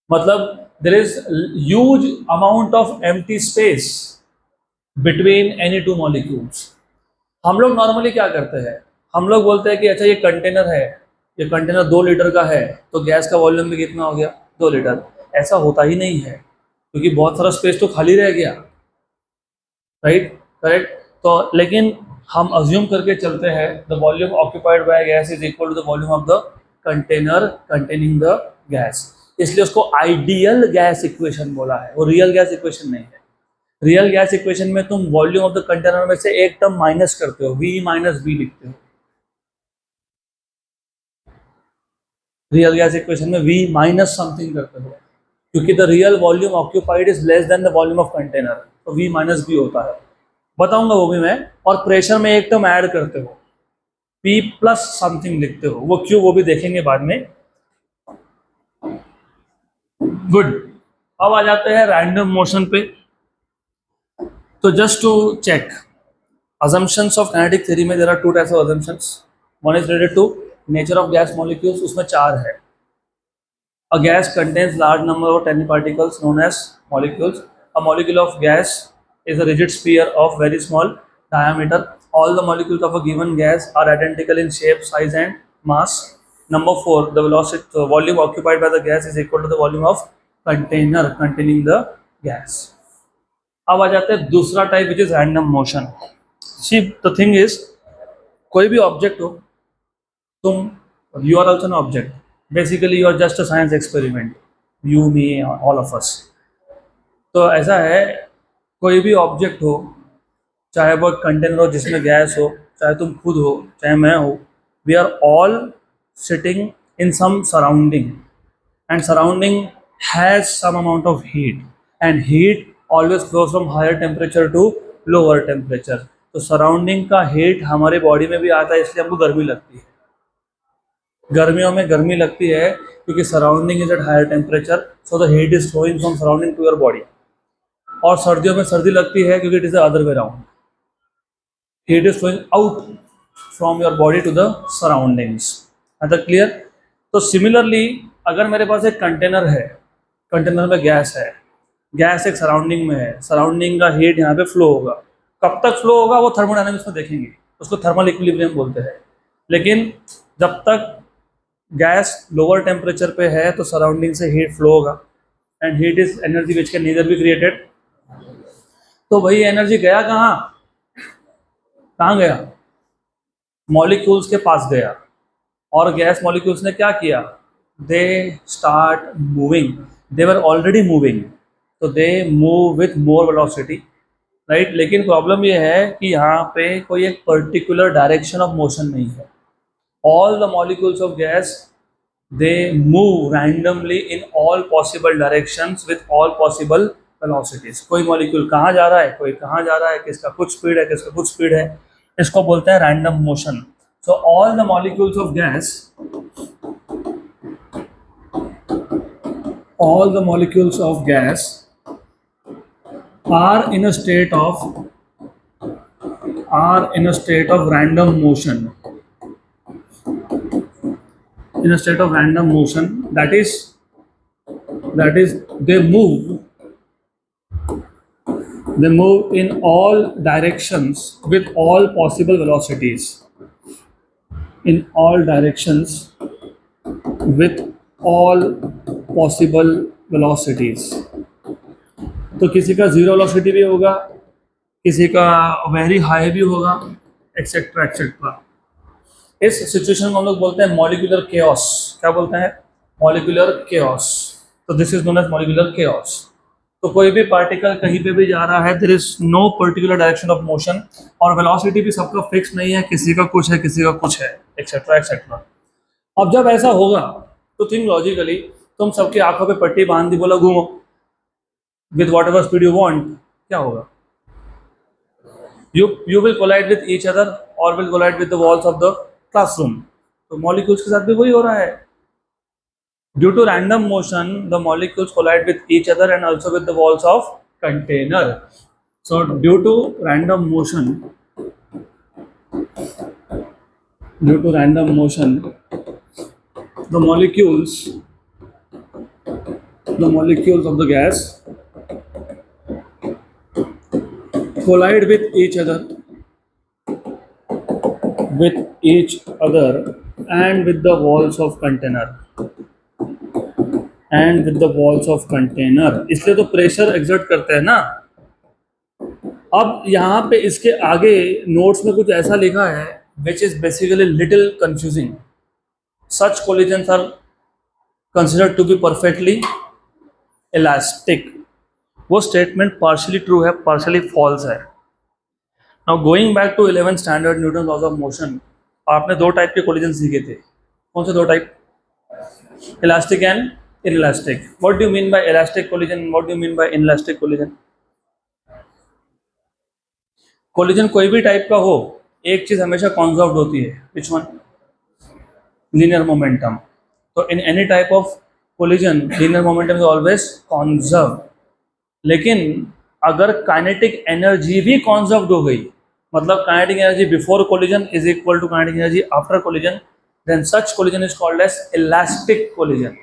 S1: मतलब there is huge amount of empty space between any two molecules. हम लोग normally क्या करते हैं? हम लोग बोलते हैं कि अच्छा ये कंटेनर है, ये कंटेनर 2 लीटर का है, तो गैस का वॉल्यूम भी कितना हो गया? 2 लीटर. ऐसा होता ही नहीं है, क्योंकि बहुत सारा स्पेस तो खाली रह गया, राइट? करेक्ट. तो लेकिन हम अज्यूम करके चलते हैं the volume occupied by gas is equal to the volume of the container containing the gas. इसलिए उसको आइडियल गैस इक्वेशन बोला है, वो रियल गैस इक्वेशन नहीं है. रियल गैस इक्वेशन में तुम वॉल्यूम ऑफ द कंटेनर में से एक टर्म माइनस करते हो, V माइनस बी लिखते हो. रियल गैस इक्वेशन में V माइनस समथिंग करते हो, क्योंकि the real volume occupied is less than the volume of container, तो V माइनस बी होता है. बताऊंगा वो भी मैं. और प्रेशर में एक टर्म ऐड करते हो, P प्लस समथिंग लिखते हो. वो क्यों, वो भी देखेंगे बाद में. गुड. अब आ जाते हैं रैंडम मोशन पे. तो just to check assumptions of kinetic theory में there are 2 types of assumptions. One is related to nature of gas molecules, उसमें 4 है. A gas contains large number of tiny particles known as molecules. A molecule of gas is a rigid sphere of very small diameter. All the molecules of a given gas are identical in shape, size and mass. Number 4, the velocity volume occupied by the gas is equal to the volume of container containing the gas. अब आ जाते हैं दूसरा type, which is random motion. See the thing is, कोई भी object हो, तुम, you are also an object. Basically you are just a science experiment, you, me, all of us. तो ऐसा है, कोई भी ऑब्जेक्ट हो, चाहे वो कंटेनर हो जिसमें गैस हो, चाहे तुम खुद हो, चाहे मैं हो, we are all sitting in some surrounding, and surrounding has some amount of heat, and heat always flows from higher temperature to lower temperature. तो सराउंडिंग का हीट हमारे बॉडी में भी आता है, इसलिए हमको गर्मी लगती है. गर्मियों में गर्मी लगती है क्योंकि surrounding is at higher temperature, so the heat is flowing from surrounding to your body. और सर्दियों में सर्दी लगती है क्योंकि it is the other way round, heat is flowing out from your body to the surroundings. है तो clear? तो सिमिलरली अगर मेरे पास एक कंटेनर है, कंटेनर में गैस है, गैस एक सराउंडिंग में है, सराउंडिंग का हीट यहाँ पे फ्लो होगा. कब तक फ्लो होगा वो थर्मोडायनामिक्स में देखेंगे, उसको थर्मल इक्विलिब्रियम बोलते हैं. लेकिन जब तक गैस लोअर टेम्परेचर पे है तो सराउंडिंग से हीट फ्लो होगा, and heat is energy which can neither be created. तो वही एनर्जी गया कहाँ? कहाँ गया? मॉलिक्यूल्स के पास गया. और गैस मॉलिक्यूल्स ने क्या किया? They start moving. They were already moving, तो they move with more velocity, right. लेकिन प्रॉब्लम ये है कि यहाँ पे कोई एक पर्टिकुलर डायरेक्शन ऑफ मोशन नहीं है. All the molecules of gas they move randomly in all possible directions with all possible velocities. कोई मॉलिक्यूल कहाँ जा रहा है, कोई कहाँ जा रहा है, किसका कुछ स्पीड है, किसका कुछ स्पीड है. इसको बोलते हैं random motion. So all the molecules of gas, all the molecules of gas are in a state of random motion. In a state of random motion, that is they move in all directions with all possible velocities. In all directions with all possible velocities. तो किसी का zero velocity भी होगा, किसी का very high भी होगा, etcetera etcetera. इस सिचुएशन को हम लोग बोलते हैं मॉलिक्यूलर केओस. क्या बोलते हैं? Molecular chaos. तो this is known as molecular chaos. तो कोई भी पार्टिकल कहीं पे भी जा रहा है, there is no particular direction of motion, और वेलोसिटी भी सबका फिक्स नहीं है, किसी का कुछ है, किसी का कुछ है, एक्सेट्रा एक्सेट्रा. अब जब ऐसा होगा तो थिंक लॉजिकली, तुम सबकी आंखों पे पट्टी बांध दी, बोला घूमो with what ever speed you want, क्या होगा? You will collide with each other or will collide with the walls of the classroom. तो molecules के साथ भी वही हो रहा है. Due to random motion, the molecules collide with each other and also with the walls of container. So due to random motion, the molecules of the gas collide with each other and with the walls of container. इसलिए तो pressure exert करते हैं ना. अब यहाँ पे इसके आगे नोट्स में कुछ ऐसा लिखा है which is basically little confusing. Such collisions are considered to be perfectly elastic. वो स्टेटमेंट पार्शियली ट्रू है, पार्शियली फॉल्स है. Now going back to 11th standard Newton laws of motion, आपने दो टाइप के कोलिजन सीखे थे. कौन से दो type? Elastic and inelastic. What do you mean by elastic collision, what do you mean by inelastic collision? Collision कोई भी टाइप का हो, एक चीज हमेशा कॉन्जर्व्ड होती है. Which one? Linear momentum. तो in any type of collision linear momentum is always conserved. लेकिन अगर काइनेटिक एनर्जी भी कॉन्जर्व्ड हो गई, मतलब kinetic energy before collision is equal to kinetic energy after collision, then such collision is called as elastic collision.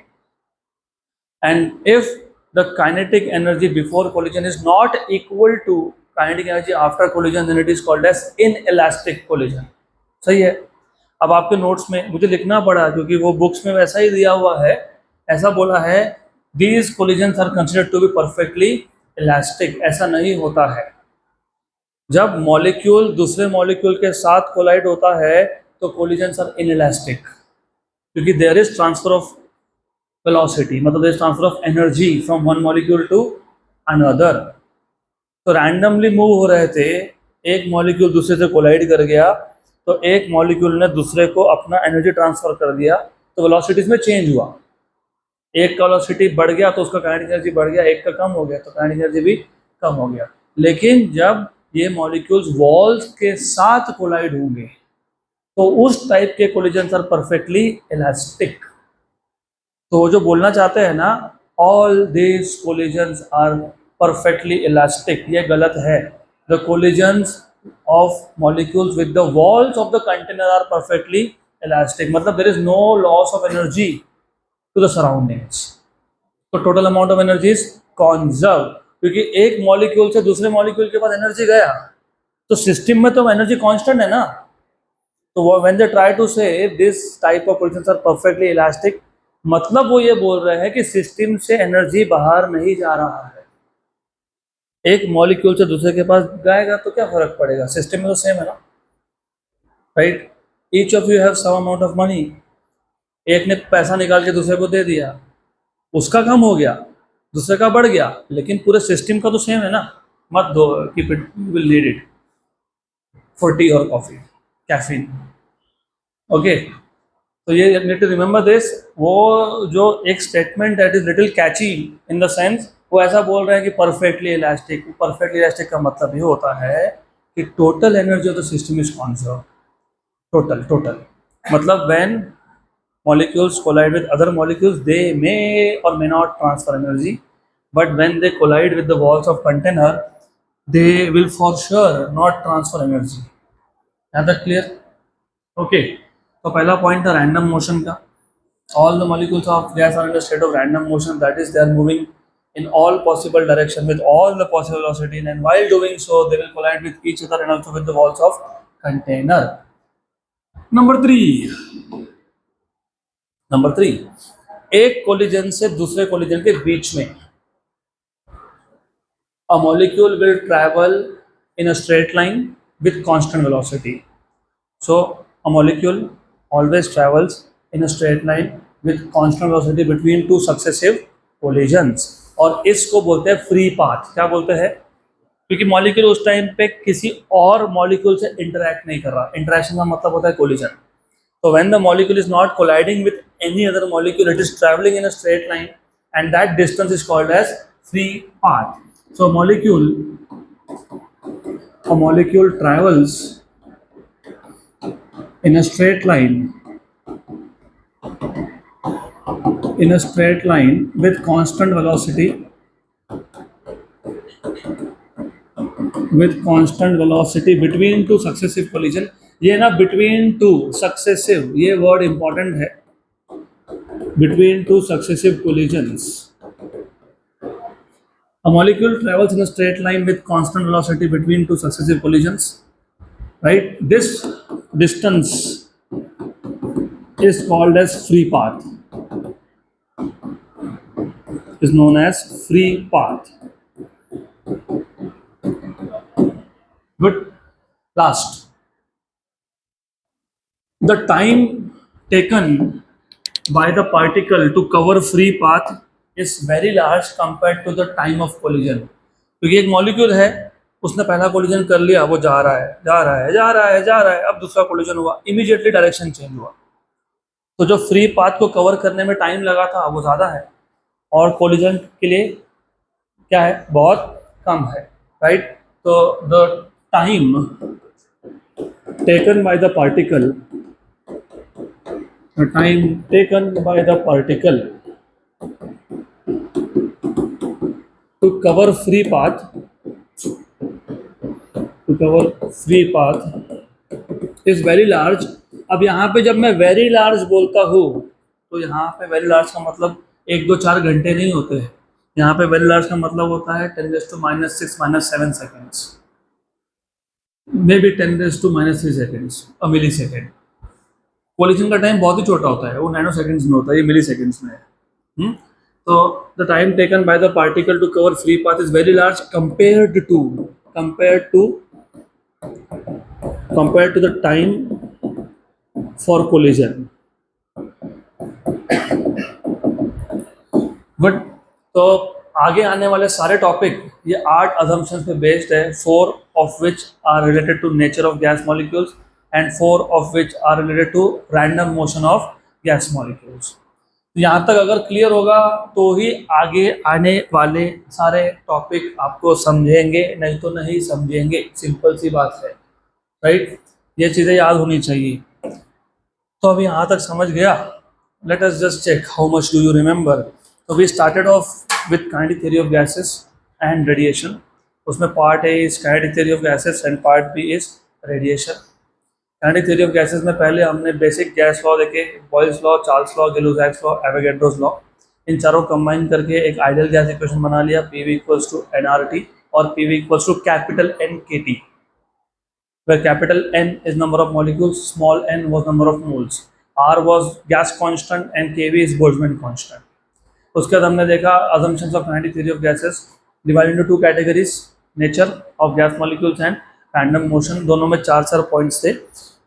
S1: And if the kinetic energy before collision is not equal to kinetic energy after collision, then it is called as inelastic collision. सही है. अब आपके notes में मुझे लिखना पड़ा क्योंकि वो बुक्स में वैसा ही दिया हुआ है. ऐसा बोला है these collisions are considered to be perfectly elastic. ऐसा नहीं होता है. जब मॉलिक्यूल दूसरे मॉलिक्यूल के साथ कोलाइड होता है तो कोलिजन्स आर इनइलास्टिक, क्योंकि there is transfer of velocity, मतलब there is transfer of energy from one molecule to another. तो रैंडमली मूव हो रहे थे, एक मॉलिक्यूल दूसरे से कोलाइड कर गया, तो एक मॉलिक्यूल ने दूसरे को अपना एनर्जी ट्रांसफर कर दिया, तो वेलोसिटीज में चेंज हुआ. एक का वेलोसिटी बढ़ गया तो उसका काइनेटिक एनर्जी बढ़ गया, एक का कम हो गया तो काइनेटिक एनर्जी भी कम हो गया. लेकिन जब ये मॉलिक्यूल्स वॉल्स के साथ कोलाइड होंगे तो उस टाइप के कोलिजन्स आर परफेक्टली इलास्टिक. तो वो जो बोलना चाहते हैं ना, all this collisions are perfectly elastic, ये गलत है. The collisions of molecules with the walls of the container are perfectly elastic, मतलब there is no loss of energy to the surroundings. तो total amount of energy is conserve, क्योंकि एक molecule से दूसरे molecule के पास एनर्जी गया तो system में तो एनर्जी कांस्टेंट है ना. तो when they try to say this type of collisions are perfectly elastic, मतलब वो ये बोल रहे हैं कि सिस्टम से एनर्जी बाहर नहीं जा रहा है. एक मॉलिक्यूल से दूसरे के पास जाएगा तो क्या फर्क पड़ेगा, सिस्टम में तो सेम है ना, right. Each of you have some amount of money. एक ने पैसा निकाल के दूसरे को दे दिया, उसका कम हो गया, दूसरे का बढ़ गया, लेकिन पूरे सिस्टम का तो सेम है ना. मत दो, keep it, you will need it for tea और कॉफी, कैफीन. ओके, तो ये नीड टू रिमेंबर दिस. वो जो एक statement that is little catchy in the sense, वो ऐसा बोल रहे हैं कि परफेक्टली इलास्टिक. परफेक्टली इलास्टिक का मतलब ये होता है कि total energy of the system is conserve. Total मतलब when molecules collide with other molecules, they may or may not transfer energy, but when they collide with the walls of container, they will for sure not transfer energy. Is that clear? Okay, तो पहला point था random motion का. all the molecules of gas are in a state of random motion, that is they are moving in all possible direction with all the possible velocity, and while doing so they will collide with each other and also with the walls of container. Number 3, number 3, एक collision से दूसरे collision के बीच में a molecule will travel in a straight line with constant velocity. So a molecule always travels in a straight line with constant velocity between two successive collisions. और इसको बोलते हैं free path. क्या बोलते हैं? क्योंकि मॉलिक्यूल उस टाइम पे किसी और मॉलिक्यूल से इंटरैक्ट नहीं कर रहा. इंटरैक्शन का मतलब होता है collision. So when the molecule is not colliding with any other molecule, it is traveling in a straight line, and that distance is called as free path. So a molecule travels in a straight line with constant velocity between two successive collision. ये ना between two successive, ये word important है. Between two successive collisions, a molecule travels in a straight line with constant velocity between two successive collisions, right? This distance is called as free path, is known as free path. Good. Last, the time taken by the particle to cover free path is very large compared to the time of collision. क्योंकि एक molecule है, उसने पहला collision कर लिया, वो जा रहा है, अब दूसरा कोलिजन हुआ, इमीडिएटली डायरेक्शन चेंज हुआ. तो जो फ्री पाथ को कवर करने में टाइम लगा था वो ज़्यादा है, और कोलिजन के लिए क्या है, बहुत कम है, राइट? तो the time taken by the particle to cover free path is very large. अब यहाँ पे जब मैं वेरी लार्ज बोलता हूँ तो यहाँ पे वेरी लार्ज का मतलब 1-2-4 घंटे नहीं होते हैं. यहाँ पे वेरी लार्ज का मतलब होता है 10⁻⁻⁶ seconds, may be 10⁻³ seconds, a millisecond. Collision का टाइम बहुत ही छोटा होता है, वो नैनो सेकेंड्स में होता है, ये मिली सेकेंड्स में है. तो the time taken by the particle to cover free path is very large compared to the time for collision. But तो आगे आने वाले सारे टॉपिक ये 8 assumptions पे बेस्ड है, 4 of which are related to nature of gas molecules and 4 of which are related to random motion of gas molecules. तो यहाँ तक अगर क्लियर होगा तो ही आगे आने वाले सारे टॉपिक आपको समझेंगे, नहीं तो नहीं समझेंगे. सिंपल सी बात है, राइट? ये चीज़ें याद होनी चाहिए. तो अभी यहाँ तक समझ गया. Let us just check how much do you remember. तो we started off with kinetic theory of gases and radiation. उसमें part A is kinetic theory of gases and part B is radiation. Kinetic theory of gases में पहले हमने basic gas law देखे, Boyle's law, Charles law, Gay-Lussac's law, Avogadro's law. इन चारों combine करके एक ideal gas equation बना लिया, PV = nRT और PV = capital NKT, where capital N is number of molecules, small n was number of moles, R was gas constant and Kv is Boltzmann constant. उसके बाद हमने देखा assumptions of kinetic theory of gases divided into 2 categories, nature of gas molecules and random motion. दोनों में 4 points थे.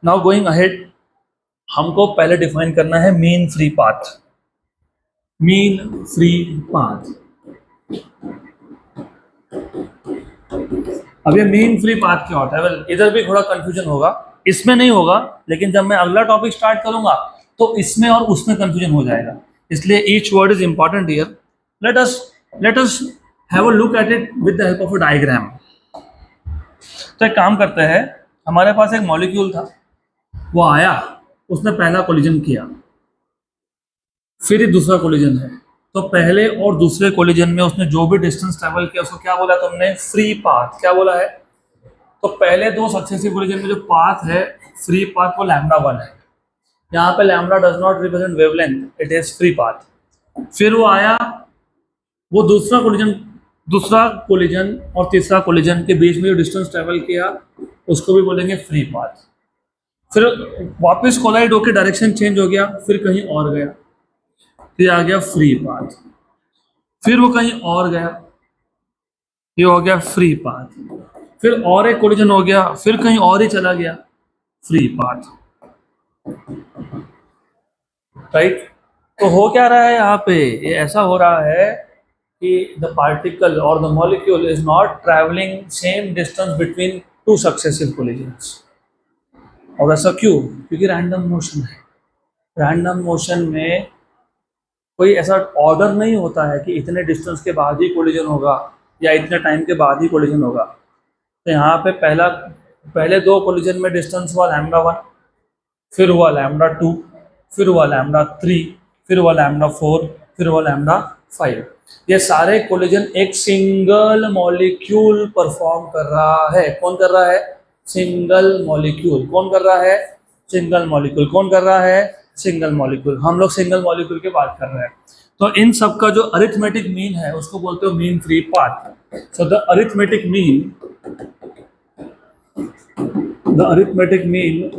S1: Now going ahead, हमको पहले define करना है मीन फ्री पाथ. अब ये मीन फ्री पाथ क्या होता है? वेल, इधर भी थोड़ा कंफ्यूजन होगा, इसमें नहीं होगा, लेकिन जब मैं अगला टॉपिक स्टार्ट करूंगा तो इसमें और उसमें कंफ्यूजन हो जाएगा. इसलिए each word is important here. Let us have a look at it with the help of a diagram. तो एक काम करते हैं, हमारे पास एक मॉलिक्यूल था, वो आया, उसने पहला कोलिजन किया, फिर ये दूसरा कोलिजन है. तो पहले और दूसरे कोलिजन में उसने जो भी डिस्टेंस ट्रेवल किया उसको क्या बोला तुमने? Free path. क्या बोला है? तो पहले 2 सक्सेसिव कोलिजन में जो पाथ है, फ्री पाथ, वो λ1 है. यहाँ पे lambda does not represent wavelength, it is free path. फिर वो आया, वो दूसरा कोलिजन और तीसरा कोलिजन के बीच में जो डिस्टेंस ट्रेवल किया उसको भी बोलेंगे फ्री पाथ. फिर वापस कोलाइड होकर डायरेक्शन चेंज हो गया, फिर कहीं और गया. तो ये आ गया फ्री पाथ। फिर वो कहीं और गया, ये हो गया फ्री पाथ। फिर और एक कोलिजन हो गया, फिर कहीं और ही चला गया, फ्री पाथ। राइट। तो हो क्या रहा है यहाँ पे, ये ऐसा हो रहा है कि द पार्टिकल और the molecule is not travelling same distance between two successive collisions. और ऐसा क्यों? क्योंकि रैंडम मोशन है। रैंडम मोशन में कोई ऐसा ऑर्डर नहीं होता है कि इतने डिस्टेंस के बाद ही कोलिजन होगा या इतने टाइम के बाद ही कोलिजन होगा। तो यहाँ पे पहले दो कोलिजन में डिस्टेंस हुआ λ1, फिर हुआ λ2, फिर हुआ λ3, फिर हुआ λ4, फिर हुआ λ5। ये सारे कोलिजन एक सिंगल मॉलिक्यूल परफॉर्म कर रहा है। कौन कर रहा है? Single molecule. कौन कर रहा है? Single molecule. कौन कर रहा है? Single molecule. हम लोग सिंगल मॉलिक्यूल की बात कर रहे हैं। तो इन सब का जो अरिथमेटिक मीन है उसको बोलते हो mean free path. So the arithmetic mean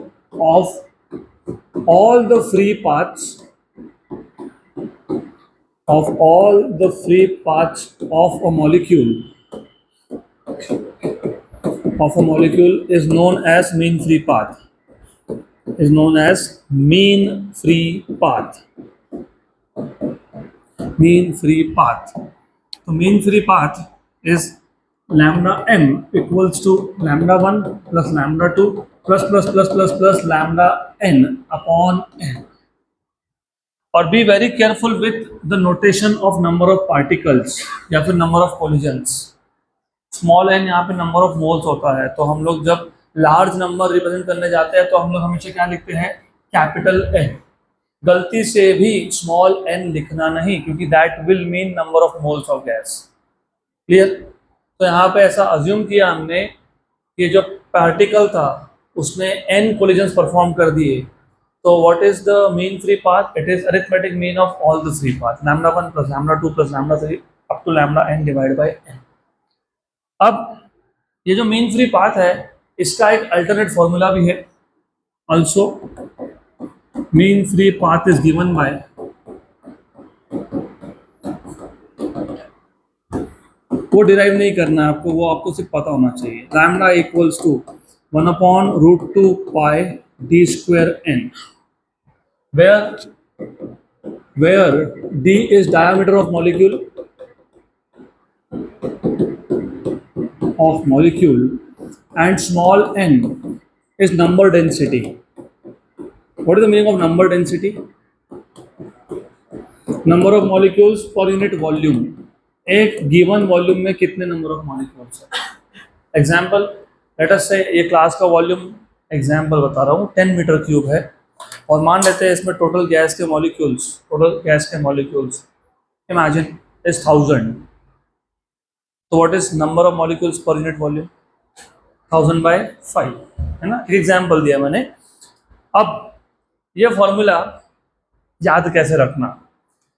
S1: of all the free paths of a molecule is known as mean free path. Is known as mean free path. Mean free path. So mean free path is lambda m equals to λ1 plus λ2 plus lambda n upon n. और be very careful with the notation of number of particles या फिर number of collisions. Small n यहाँ पे number of moles होता है, तो हम लोग जब लार्ज नंबर रिप्रेजेंट करने जाते हैं तो हम लोग हमेशा क्या लिखते हैं? Capital n. गलती से भी स्मॉल एन लिखना नहीं, क्योंकि that will mean number of moles of gas. Clear? तो यहाँ पे ऐसा अज्यूम किया हमने कि जो पार्टिकल था उसने एन कोलिजन्स परफॉर्म कर दिए। तो what is the mean free path? It is arithmetic mean of all the three paths, λ1 plus λ2 plus λ3 up to λn divided by n. अब ये जो मीन फ्री पाथ है इसका एक अल्टरनेट फॉर्मूला भी है। Also mean free path is given by वो derive नहीं करना है आपको, वो आपको सिर्फ पता होना चाहिए। Lambda equals to 1/√2 pi d square n, where d is diameter of molecule and small n is number density. What is the meaning of number density? Number of molecules per unit volume. एक given volume में कितने number of molecules है। Example, late us से ये class का volume example बता रहा हूँ 10 मीटर क्यूब है, और मान लेते हैं इसमें टोटल गैस के मॉलिक्यूल्स इमेजिन इज 1000। तो what is number of molecules per unit volume? 1000/5 है ना। एक एग्जाम्पल दिया मैंने। अब ये फॉर्मूला याद कैसे रखना?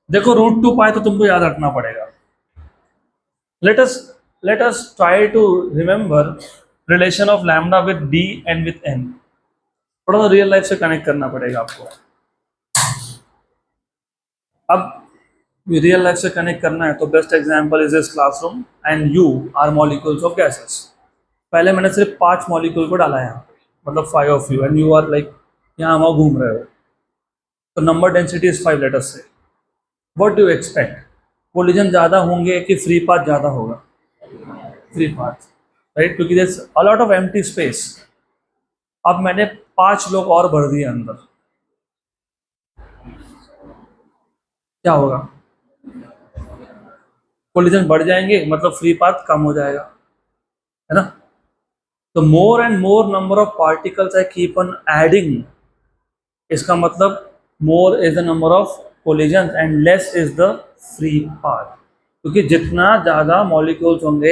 S1: देखो √2 पाई तो तुमको याद रखना पड़ेगा। Let us try to remember relation of lambda with d and with n. थोड़ा सा रियल लाइफ से कनेक्ट करना पड़ेगा आपको। अब रियल लाइफ से कनेक्ट करना है तो best example is this classroom and you are molecules of gases. पहले मैंने सिर्फ 5 मॉलिक्यूल को डाला यहाँ, मतलब 5 of you, and you are like यहाँ वहाँ घूम रहे हो। तो नंबर डेंसिटी इज 5 लेटर से। What do you expect? Collision ज़्यादा होंगे कि फ्री पाथ ज़्यादा होगा? फ्री पाथ, राइट, क्योंकि there is a lot of empty space. अब मैंने 5 लोग और भर दिए अंदर, क्या होगा? कोलिजन बढ़ जाएंगे, मतलब फ्री पाथ कम हो जाएगा, है ना। तो more and more number of particles I keep on adding, इसका मतलब more is the number of collision and less is the free path. क्योंकि जितना ज़्यादा मॉलिक्यूल्स होंगे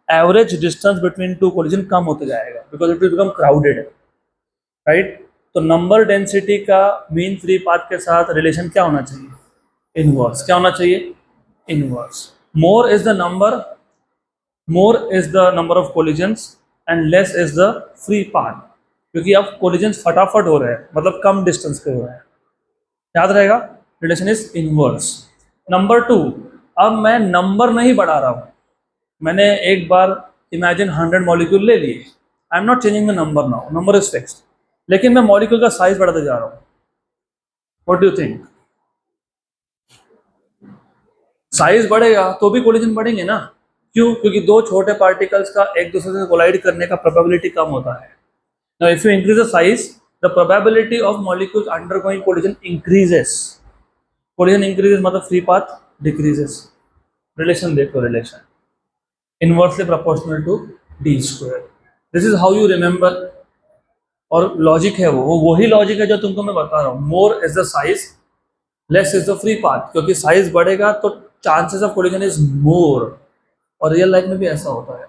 S1: average distance between two collision कम होते जाएगा, because it will become crowded, right. तो नंबर डेंसिटी का मीन फ्री पाथ के साथ रिलेशन क्या होना चाहिए? इनवर्स। क्या होना चाहिए? Inverse. More is the number of collisions and less is the free path, क्योंकि अब कोलिजन्स फटाफट हो रहे हैं, मतलब कम डिस्टेंस पे हो रहे हैं। याद रहेगा, रिलेशन इज इनवर्स। नंबर 2, अब मैं नंबर नहीं बढ़ा रहा हूँ, मैंने एक बार इमेजिन 100 मॉलिक्यूल ले लिए, I am not changing the number now, number is fixed, लेकिन मैं मॉलिक्यूल का साइज बढ़ाते जा रहा हूँ। What do you think? Size बढ़ेगा तो भी कोलिजन बढ़ेंगे ना, क्यों? क्योंकि दो छोटे पार्टिकल्स का एक दूसरे से कोलाइड करने का प्रोबेबिलिटी कम होता है। Now if you increase the size, the probability of molecules undergoing collision increases. Collision increases मतलब फ्री पाथ डिक्रीजेस। रिलेशन देखो, relation inversely proportional to d square. This is how you remember. और logic है वो वही logic है जो तुमको मैं बता रहा हूँ। More is the size, less is the free path, क्योंकि साइज बढ़ेगा तो chances of collision is more. और रियल लाइफ में भी ऐसा होता है।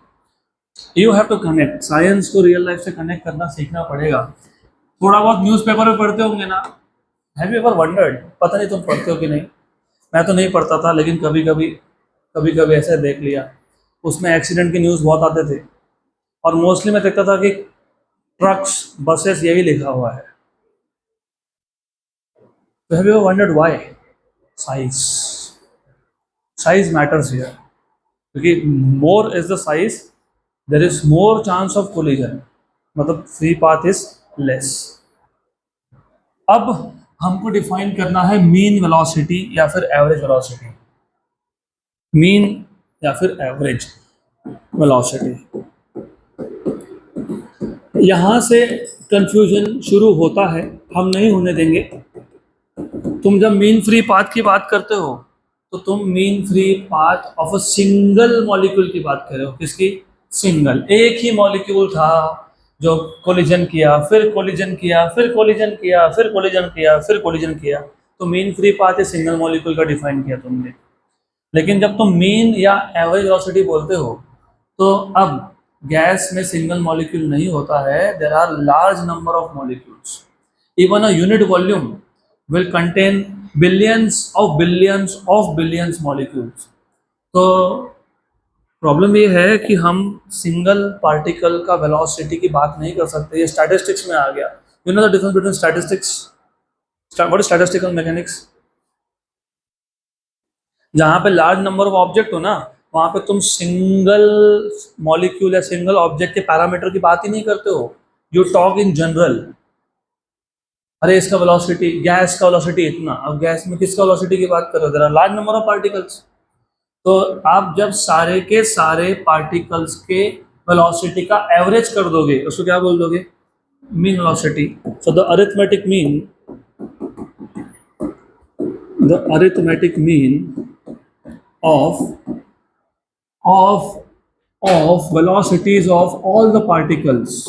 S1: You have to connect, science को रियल लाइफ से कनेक्ट करना सीखना पड़ेगा। थोड़ा बहुत न्यूज़पेपर में पढ़ते होंगे ना, हैव यू एवर वंडर्ड, पता नहीं तुम पढ़ते हो कि नहीं, मैं तो नहीं पढ़ता था, लेकिन कभी कभी ऐसे देख लिया, उसमें एक्सीडेंट की न्यूज़ बहुत आते थे, और मोस्टली मैं देखता था कि ट्रक्स बसेस यही लिखा हुआ है। तो have you ever wondered why? Size, size matters here, क्योंकि more is the size, there is more chance of collision, मतलब फ्री पाथ इज लेस। अब हमको डिफाइन करना है मीन वेलोसिटी या फिर एवरेज वेलोसिटी। मीन या फिर एवरेज वेलोसिटी, यहाँ से कंफ्यूजन शुरू होता है, हम नहीं होने देंगे। तुम जब मीन फ्री पाथ की बात करते हो तो तुम mean free path of a single molecule की बात कर रहे हो। किसकी? सिंगल, एक ही मॉलिक्यूल था जो कोलिजन किया, फिर कोलिजन किया, फिर कोलिजन किया, फिर कोलिजन किया, फिर कोलिजन किया, तो मीन फ्री पाथ है सिंगल मॉलिक्यूल का डिफाइन किया तुमने। लेकिन जब तुम मीन या एवरेज वेलोसिटी बोलते हो तो अब गैस में सिंगल मॉलिक्यूल नहीं होता है, there are large number of molecules. Even a unit volume will contain billions molecules। तो प्रॉब्लम ये है कि हम सिंगल पार्टिकल का वेलोसिटी की बात नहीं कर सकते, ये स्टैटिस्टिक्स में आ गया। You know the difference between statistics, what is statistical mechanics? जहाँ पे लार्ज नंबर ऑफ ऑब्जेक्ट हो ना, वहाँ पे तुम सिंगल मॉलिक्यूल या सिंगल ऑब्जेक्ट के पैरामीटर की बात ही नहीं करते हो, यू टॉक इन जनरल। अरे इसका वेलोसिटी, गैस का वेलोसिटी इतना, अब गैस में किसका वेलोसिटी की बात कर रहे हो? There are large number of particles. तो आप जब सारे के सारे पार्टिकल्स के वेलोसिटी का एवरेज कर दोगे, उसको क्या बोल दोगे? Mean velocity. So the arithmetic mean of velocities of all the particles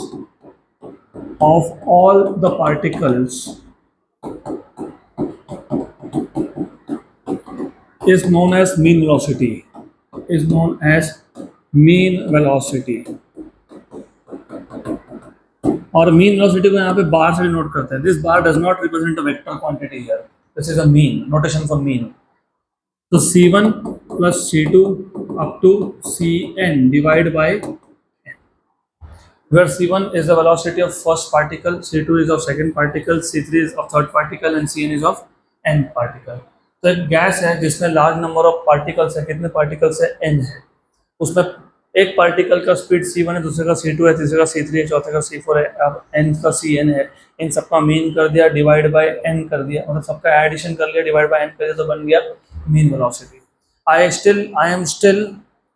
S1: is known as mean velocity, is known as mean velocity। और मीन वेलोसिटी को यहाँ पे बार से नोट करते हैं। This bar does not represent a vector quantity here, this is a mean, notation for mean. तो C1 plus C2 up to Cn divide by n, where C1 is the velocity of first particle, C2 is of second particle, C3 is of third particle and Cn is of nth particle। तो एक gas है जिसमें large number of particles है। कितने particles है? n है। उसमें एक पार्टिकल का स्पीड C1 है, दूसरे का C2 है, तीसरे का C3 है, चौथे का C4 है, अब n का Cn है। इन सबका मीन कर दिया, डिवाइड बाय n कर दिया, मतलब सबका एडिशन कर लिया, डिवाइड बाय n कर दिया, तो बन गया mean velocity. I am still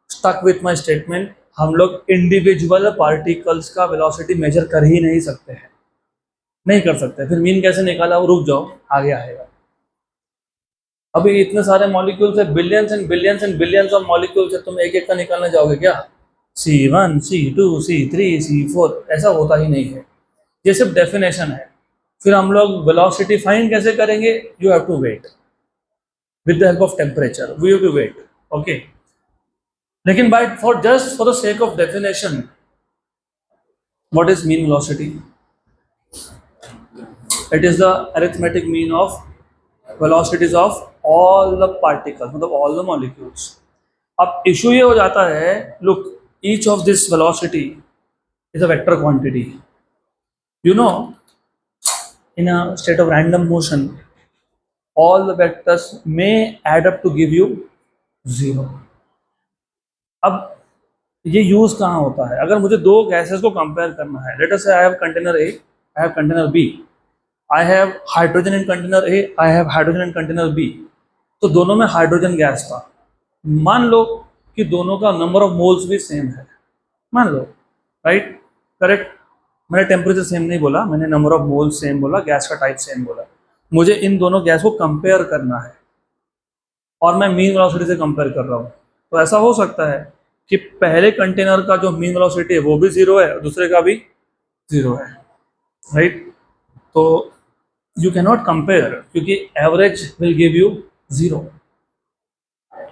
S1: stuck with my statement, हम लोग इंडिविजुअल पार्टिकल्स का वेलोसिटी मेजर कर ही नहीं सकते हैं, नहीं कर सकते। फिर मीन कैसे निकाला? वो रुक जाओ, आगे आएगा। अभी इतने सारे मॉलिक्यूल्स है, billions and billions and billions of molecules है, तुम एक एक का निकालने जाओगे क्या? C1 C2 C3 C4, ऐसा होता ही नहीं है। ये सिर्फ डेफिनेशन है। फिर हम लोग वेलोसिटी फाइंड कैसे करेंगे? You have to wait with the help of temperature, we have to wait, okay. लेकिन by for just for the sake of definition, what is mean velocity? It is the arithmetic mean of velocities of all the particles, मतलब all the molecules। अब issue ये हो जाता है, look, each of this velocity is a vector quantity, you know, in a state of random motion all the vectors may add up to give you 0. अब ये use कहाँ होता है? अगर मुझे दो गैसेस को कंपेयर करना है, let us say I have container A, I have container B, I have hydrogen in container A, I have hydrogen in container B, तो दोनों में हाइड्रोजन गैस था। मान लो कि दोनों का नंबर ऑफ मोल्स भी सेम है, मान लो, राइट, करेक्ट। मैंने टेम्परेचर सेम नहीं बोला, मैंने नंबर ऑफ मोल्स सेम बोला, गैस का टाइप सेम बोला। मुझे इन दोनों गैस को कंपेयर करना है और मैं मीन वेलोसिटी से कंपेयर कर रहा हूँ। तो ऐसा हो सकता है कि पहले कंटेनर का जो मीन वेलोसिटी है वो भी 0 है और दूसरे का भी 0 है, राइट। तो यू कैन नॉट कंपेयर, क्योंकि एवरेज विल गिव यू 0।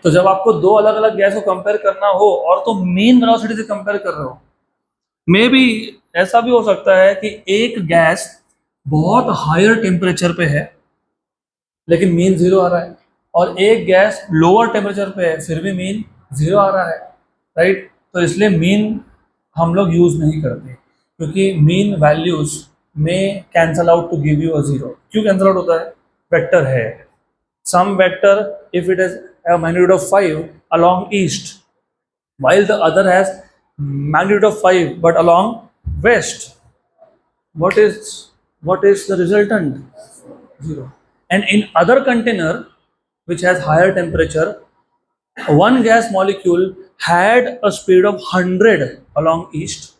S1: तो जब आपको दो अलग अलग गैस को कंपेयर करना हो और तो मीन वेलोसिटी से कंपेयर कर रहे हो, मे बी ऐसा भी हो सकता है कि एक गैस बहुत हायर टेम्परेचर पे है लेकिन मीन 0 आ रहा है, और एक गैस लोअर टेम्परेचर पे है फिर भी मीन 0 आ रहा है, राइट। तो इसलिए मीन हम लोग यूज नहीं करते, क्योंकि मीन वैल्यूज में cancel out to give you a 0। क्यों कैंसल आउट होता है? वेक्टर है, some vector if it has a magnitude of 5 along east, while the other has magnitude of 5 but along west, what is the resultant? 0. And in other container which has higher temperature, one gas molecule had a speed of 100 along east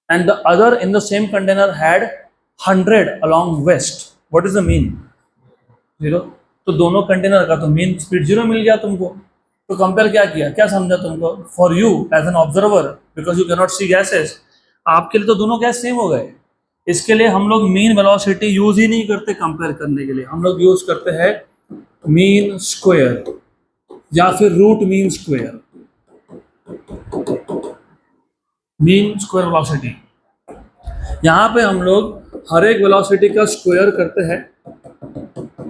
S1: and the other in the same container had 100 along west. What is the mean? 0। तो दोनों container का तो mean speed 0 मिल गया तुमको। तो compare क्या किया, क्या समझा तुमको? For you as an observer, because you can not see gases, आपके लिए तो दोनों गैस सेम हो गए। इसके लिए हम लोग मीन वेलोसिटी यूज ही नहीं करते कंपेयर करने के लिए, हम लोग यूज करते हैं मीन स्क्वायर या फिर root mean square, mean square velocity. यहाँ पे हम लोग हर एक वेलोसिटी का स्क्वायर करते हैं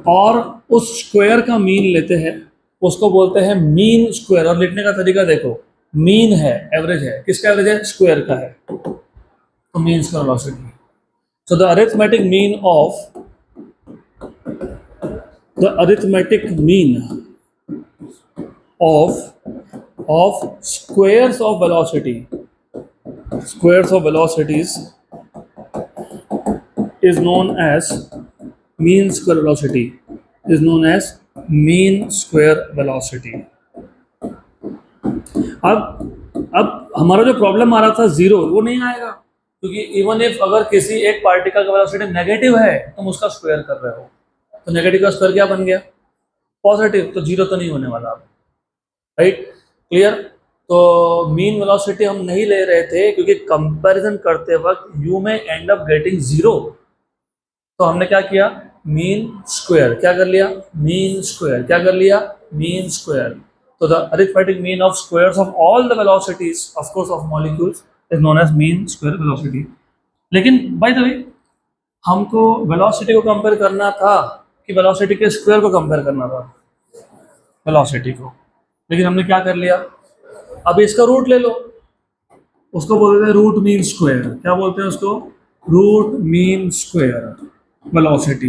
S1: और उस स्क्वायर का मीन लेते हैं, उसको बोलते हैं मीन स्क्वायर। और लिखने का तरीका देखो, मीन है, एवरेज है, किसका एवरेज है? स्क्वायर का है, तो mean square velocity. So the arithmetic mean of squares of velocities is known as mean square velocity, is known as mean square velocity। अब हमारा जो प्रॉब्लम आ रहा था 0, वो नहीं आएगा, क्योंकि इवन इफ अगर किसी एक पार्टिकल का वेलोसिटी नेगेटिव है, तुम उसका स्क्वायर कर रहे हो, तो नेगेटिव का स्क्वायर क्या बन गया? पॉजिटिव, तो 0 तो नहीं होने वाला, राइट, क्लियर। तो मीन वेलोसिटी हम नहीं ले रहे थे क्योंकि कंपैरिजन करते वक्त यू में एंड अप गेटिंग 0, तो हमने क्या किया? Mean square. क्या कर लिया? Mean square. क्या कर लिया? Mean square. तो the arithmetic mean of squares of all the velocities of course of molecules is known as mean square velocity. लेकिन बाय द वे, हमको वेलोसिटी को कंपेयर करना था कि वेलोसिटी के स्क्वायर को कंपेयर करना था? वेलोसिटी को। लेकिन हमने क्या कर लिया? अब इसका रूट ले लो, उसको बोलते हैं रूट मीन स्क्वायर। क्या बोलते हैं उसको? Root mean square velocity,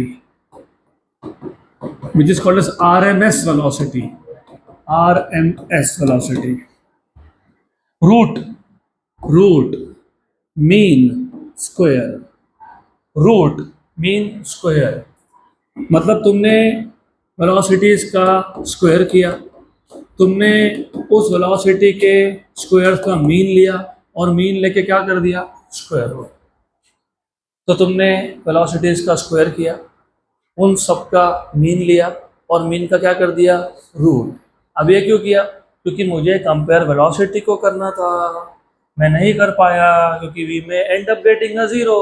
S1: which is called as RMS velocity, RMS velocity। Root mean square, root mean square मतलब तुमने वेलोसिटीज का स्क्वायर किया, तुमने उस वेलोसिटी के स्क्वायर का मीन लिया और मीन लेके क्या कर दिया? Square root. तो तुमने वेलोसिटीज का स्क्वायर किया, उन सब का मीन लिया और मीन का क्या कर दिया? रूट। अब ये क्यों किया? क्योंकि मुझे कंपेयर वेलोसिटी को करना था, मैं नहीं कर पाया क्योंकि वी में एंड अप गेटिंग अ 0।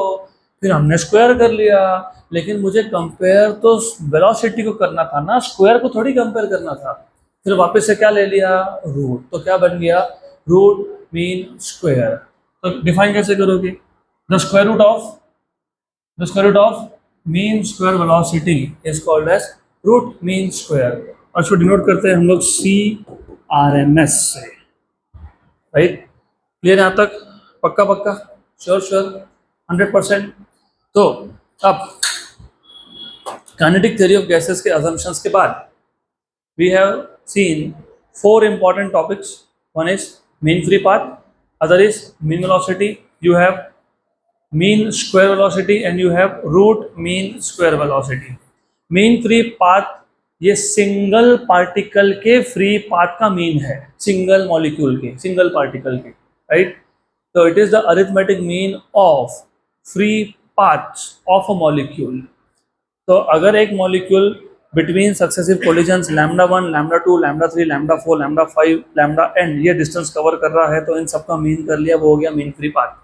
S1: फिर हमने स्क्वायर कर लिया, लेकिन मुझे कंपेयर तो वेलोसिटी को करना था ना, स्क्वायर को थोड़ी कंपेयर करना था। फिर वापस से क्या ले लिया? रूट। तो क्या बन गया? Root mean square. तो डिफाइन कैसे करोगे? The square root of mean square velocity is called as root mean square, और इसको डिनोट करते हैं हम लोग CRMS से, राइट। क्लियर यहाँ तक? पक्का? श्योर 100%। तो अब काइनेटिक थ्योरी ऑफ गैसेस के assumptions के बाद we have seen 4 important topics. One is mean free path, other is mean velocity, you have mean square velocity and you have root mean square velocity. mean free path ये single particle के free path का mean है, single molecule के, single particle के, right. तो it is the arithmetic mean of free paths of a molecule. तो अगर एक molecule between successive collisions lambda 1, lambda 2, lambda 3, lambda 4, lambda 5, lambda n ये डिस्टेंस कवर कर रहा है, तो इन सबका मीन कर लिया, वो हो गया mean free path.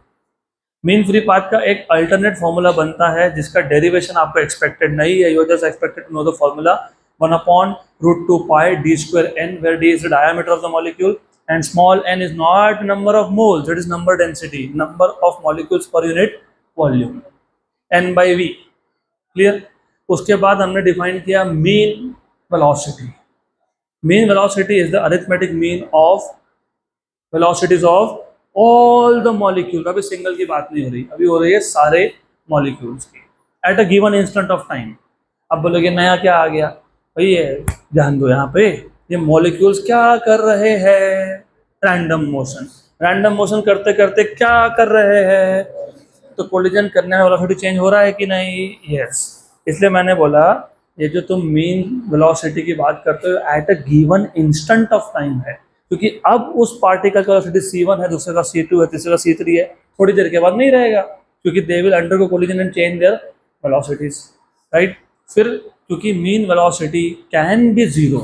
S1: Mean free path का एक अल्टरनेट फॉर्मूला बनता है जिसका डेरिवेशन आपको एक्सपेक्टेड नहीं है. You just expected to know the formula 1/√2 pi d square n, where d is the diameter of the molecule and small n is not number of moles, it is number density, number of molecules per unit volume, n by v. Clear. उसके बाद हमने define किया mean velocity. Mean velocity is the arithmetic mean of velocities of all the molecule. अभी single की बात नहीं हो रही, अभी हो रही है सारे मॉलिक्यूल्स की at a given instant of time. अब बोलोगे नया क्या आ गया भाई, ये ध्यान दो, यहाँ पे ये मॉलिक्यूल्स क्या कर रहे हैं, रैंडम मोशन. रैंडम मोशन करते करते क्या कर रहे हैं, तो कोलिजन करने में वेलोसिटी चेंज हो रहा है कि नहीं. यस. इसलिए मैंने बोला ये जो तुम मीन वेलोसिटी की बात करते हो at a given instant of time है, क्योंकि अब उस पार्टिकल का वेलोसिटी c1 है, दूसरे का c2 है, तीसरे का c3 है, थोड़ी देर के बाद नहीं रहेगा, क्योंकि they will undergo collision and change their velocities, right. फिर क्योंकि mean velocity can be zero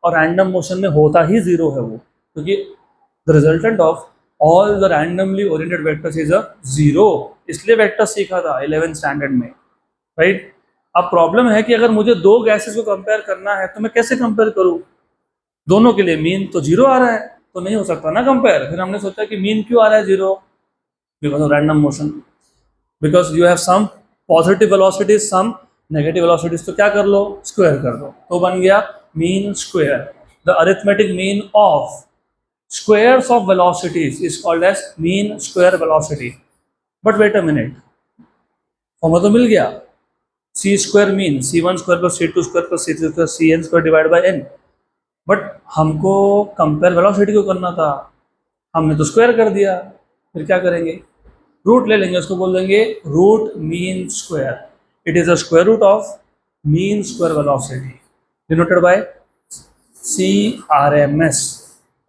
S1: और रैंडम मोशन में होता ही जीरो है वो, क्योंकि the resultant of all the randomly oriented vectors is a zero. इसलिए वेक्टर सीखा था 11th स्टैंडर्ड में, राइट. अब प्रॉब्लम है कि अगर मुझे दो गैसेस को कंपेयर करना है तो मैं कैसे कंपेयर करूं, दोनों के लिए मीन तो जीरो आ रहा है, तो नहीं हो सकता ना कंपेयर. फिर हमने सोचा कि मीन क्यों आ रहा है zero, because of random motion, because you have some positive velocities, some negative velocities, तो क्या कर लो, स्क्वायर कर दो, तो बन गया mean square. The arithmetic mean of squares of velocities is called as mean square velocity. But wait a minute, formula तो मिल गया, C square mean c1 square plus c2 square plus c3 square cn square divide by n. बट हमको compare velocity को करना था, हमने तो स्क्वायर कर दिया. फिर क्या करेंगे, रूट ले लेंगे, उसको बोल देंगे root mean square. It is a square root of mean square velocity denoted by CRMS,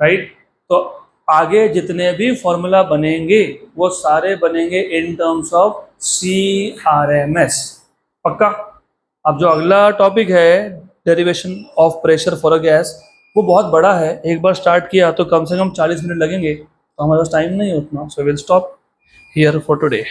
S1: right. तो आगे जितने भी फॉर्मूला बनेंगे वो सारे बनेंगे इन टर्म्स ऑफ CRMS. पक्का. अब जो अगला टॉपिक है derivation of pressure for a gas, वो बहुत बड़ा है. एक बार स्टार्ट किया तो कम से कम 40 मिनट लगेंगे, तो हमारे पास टाइम नहीं उतना. So will stop here for today.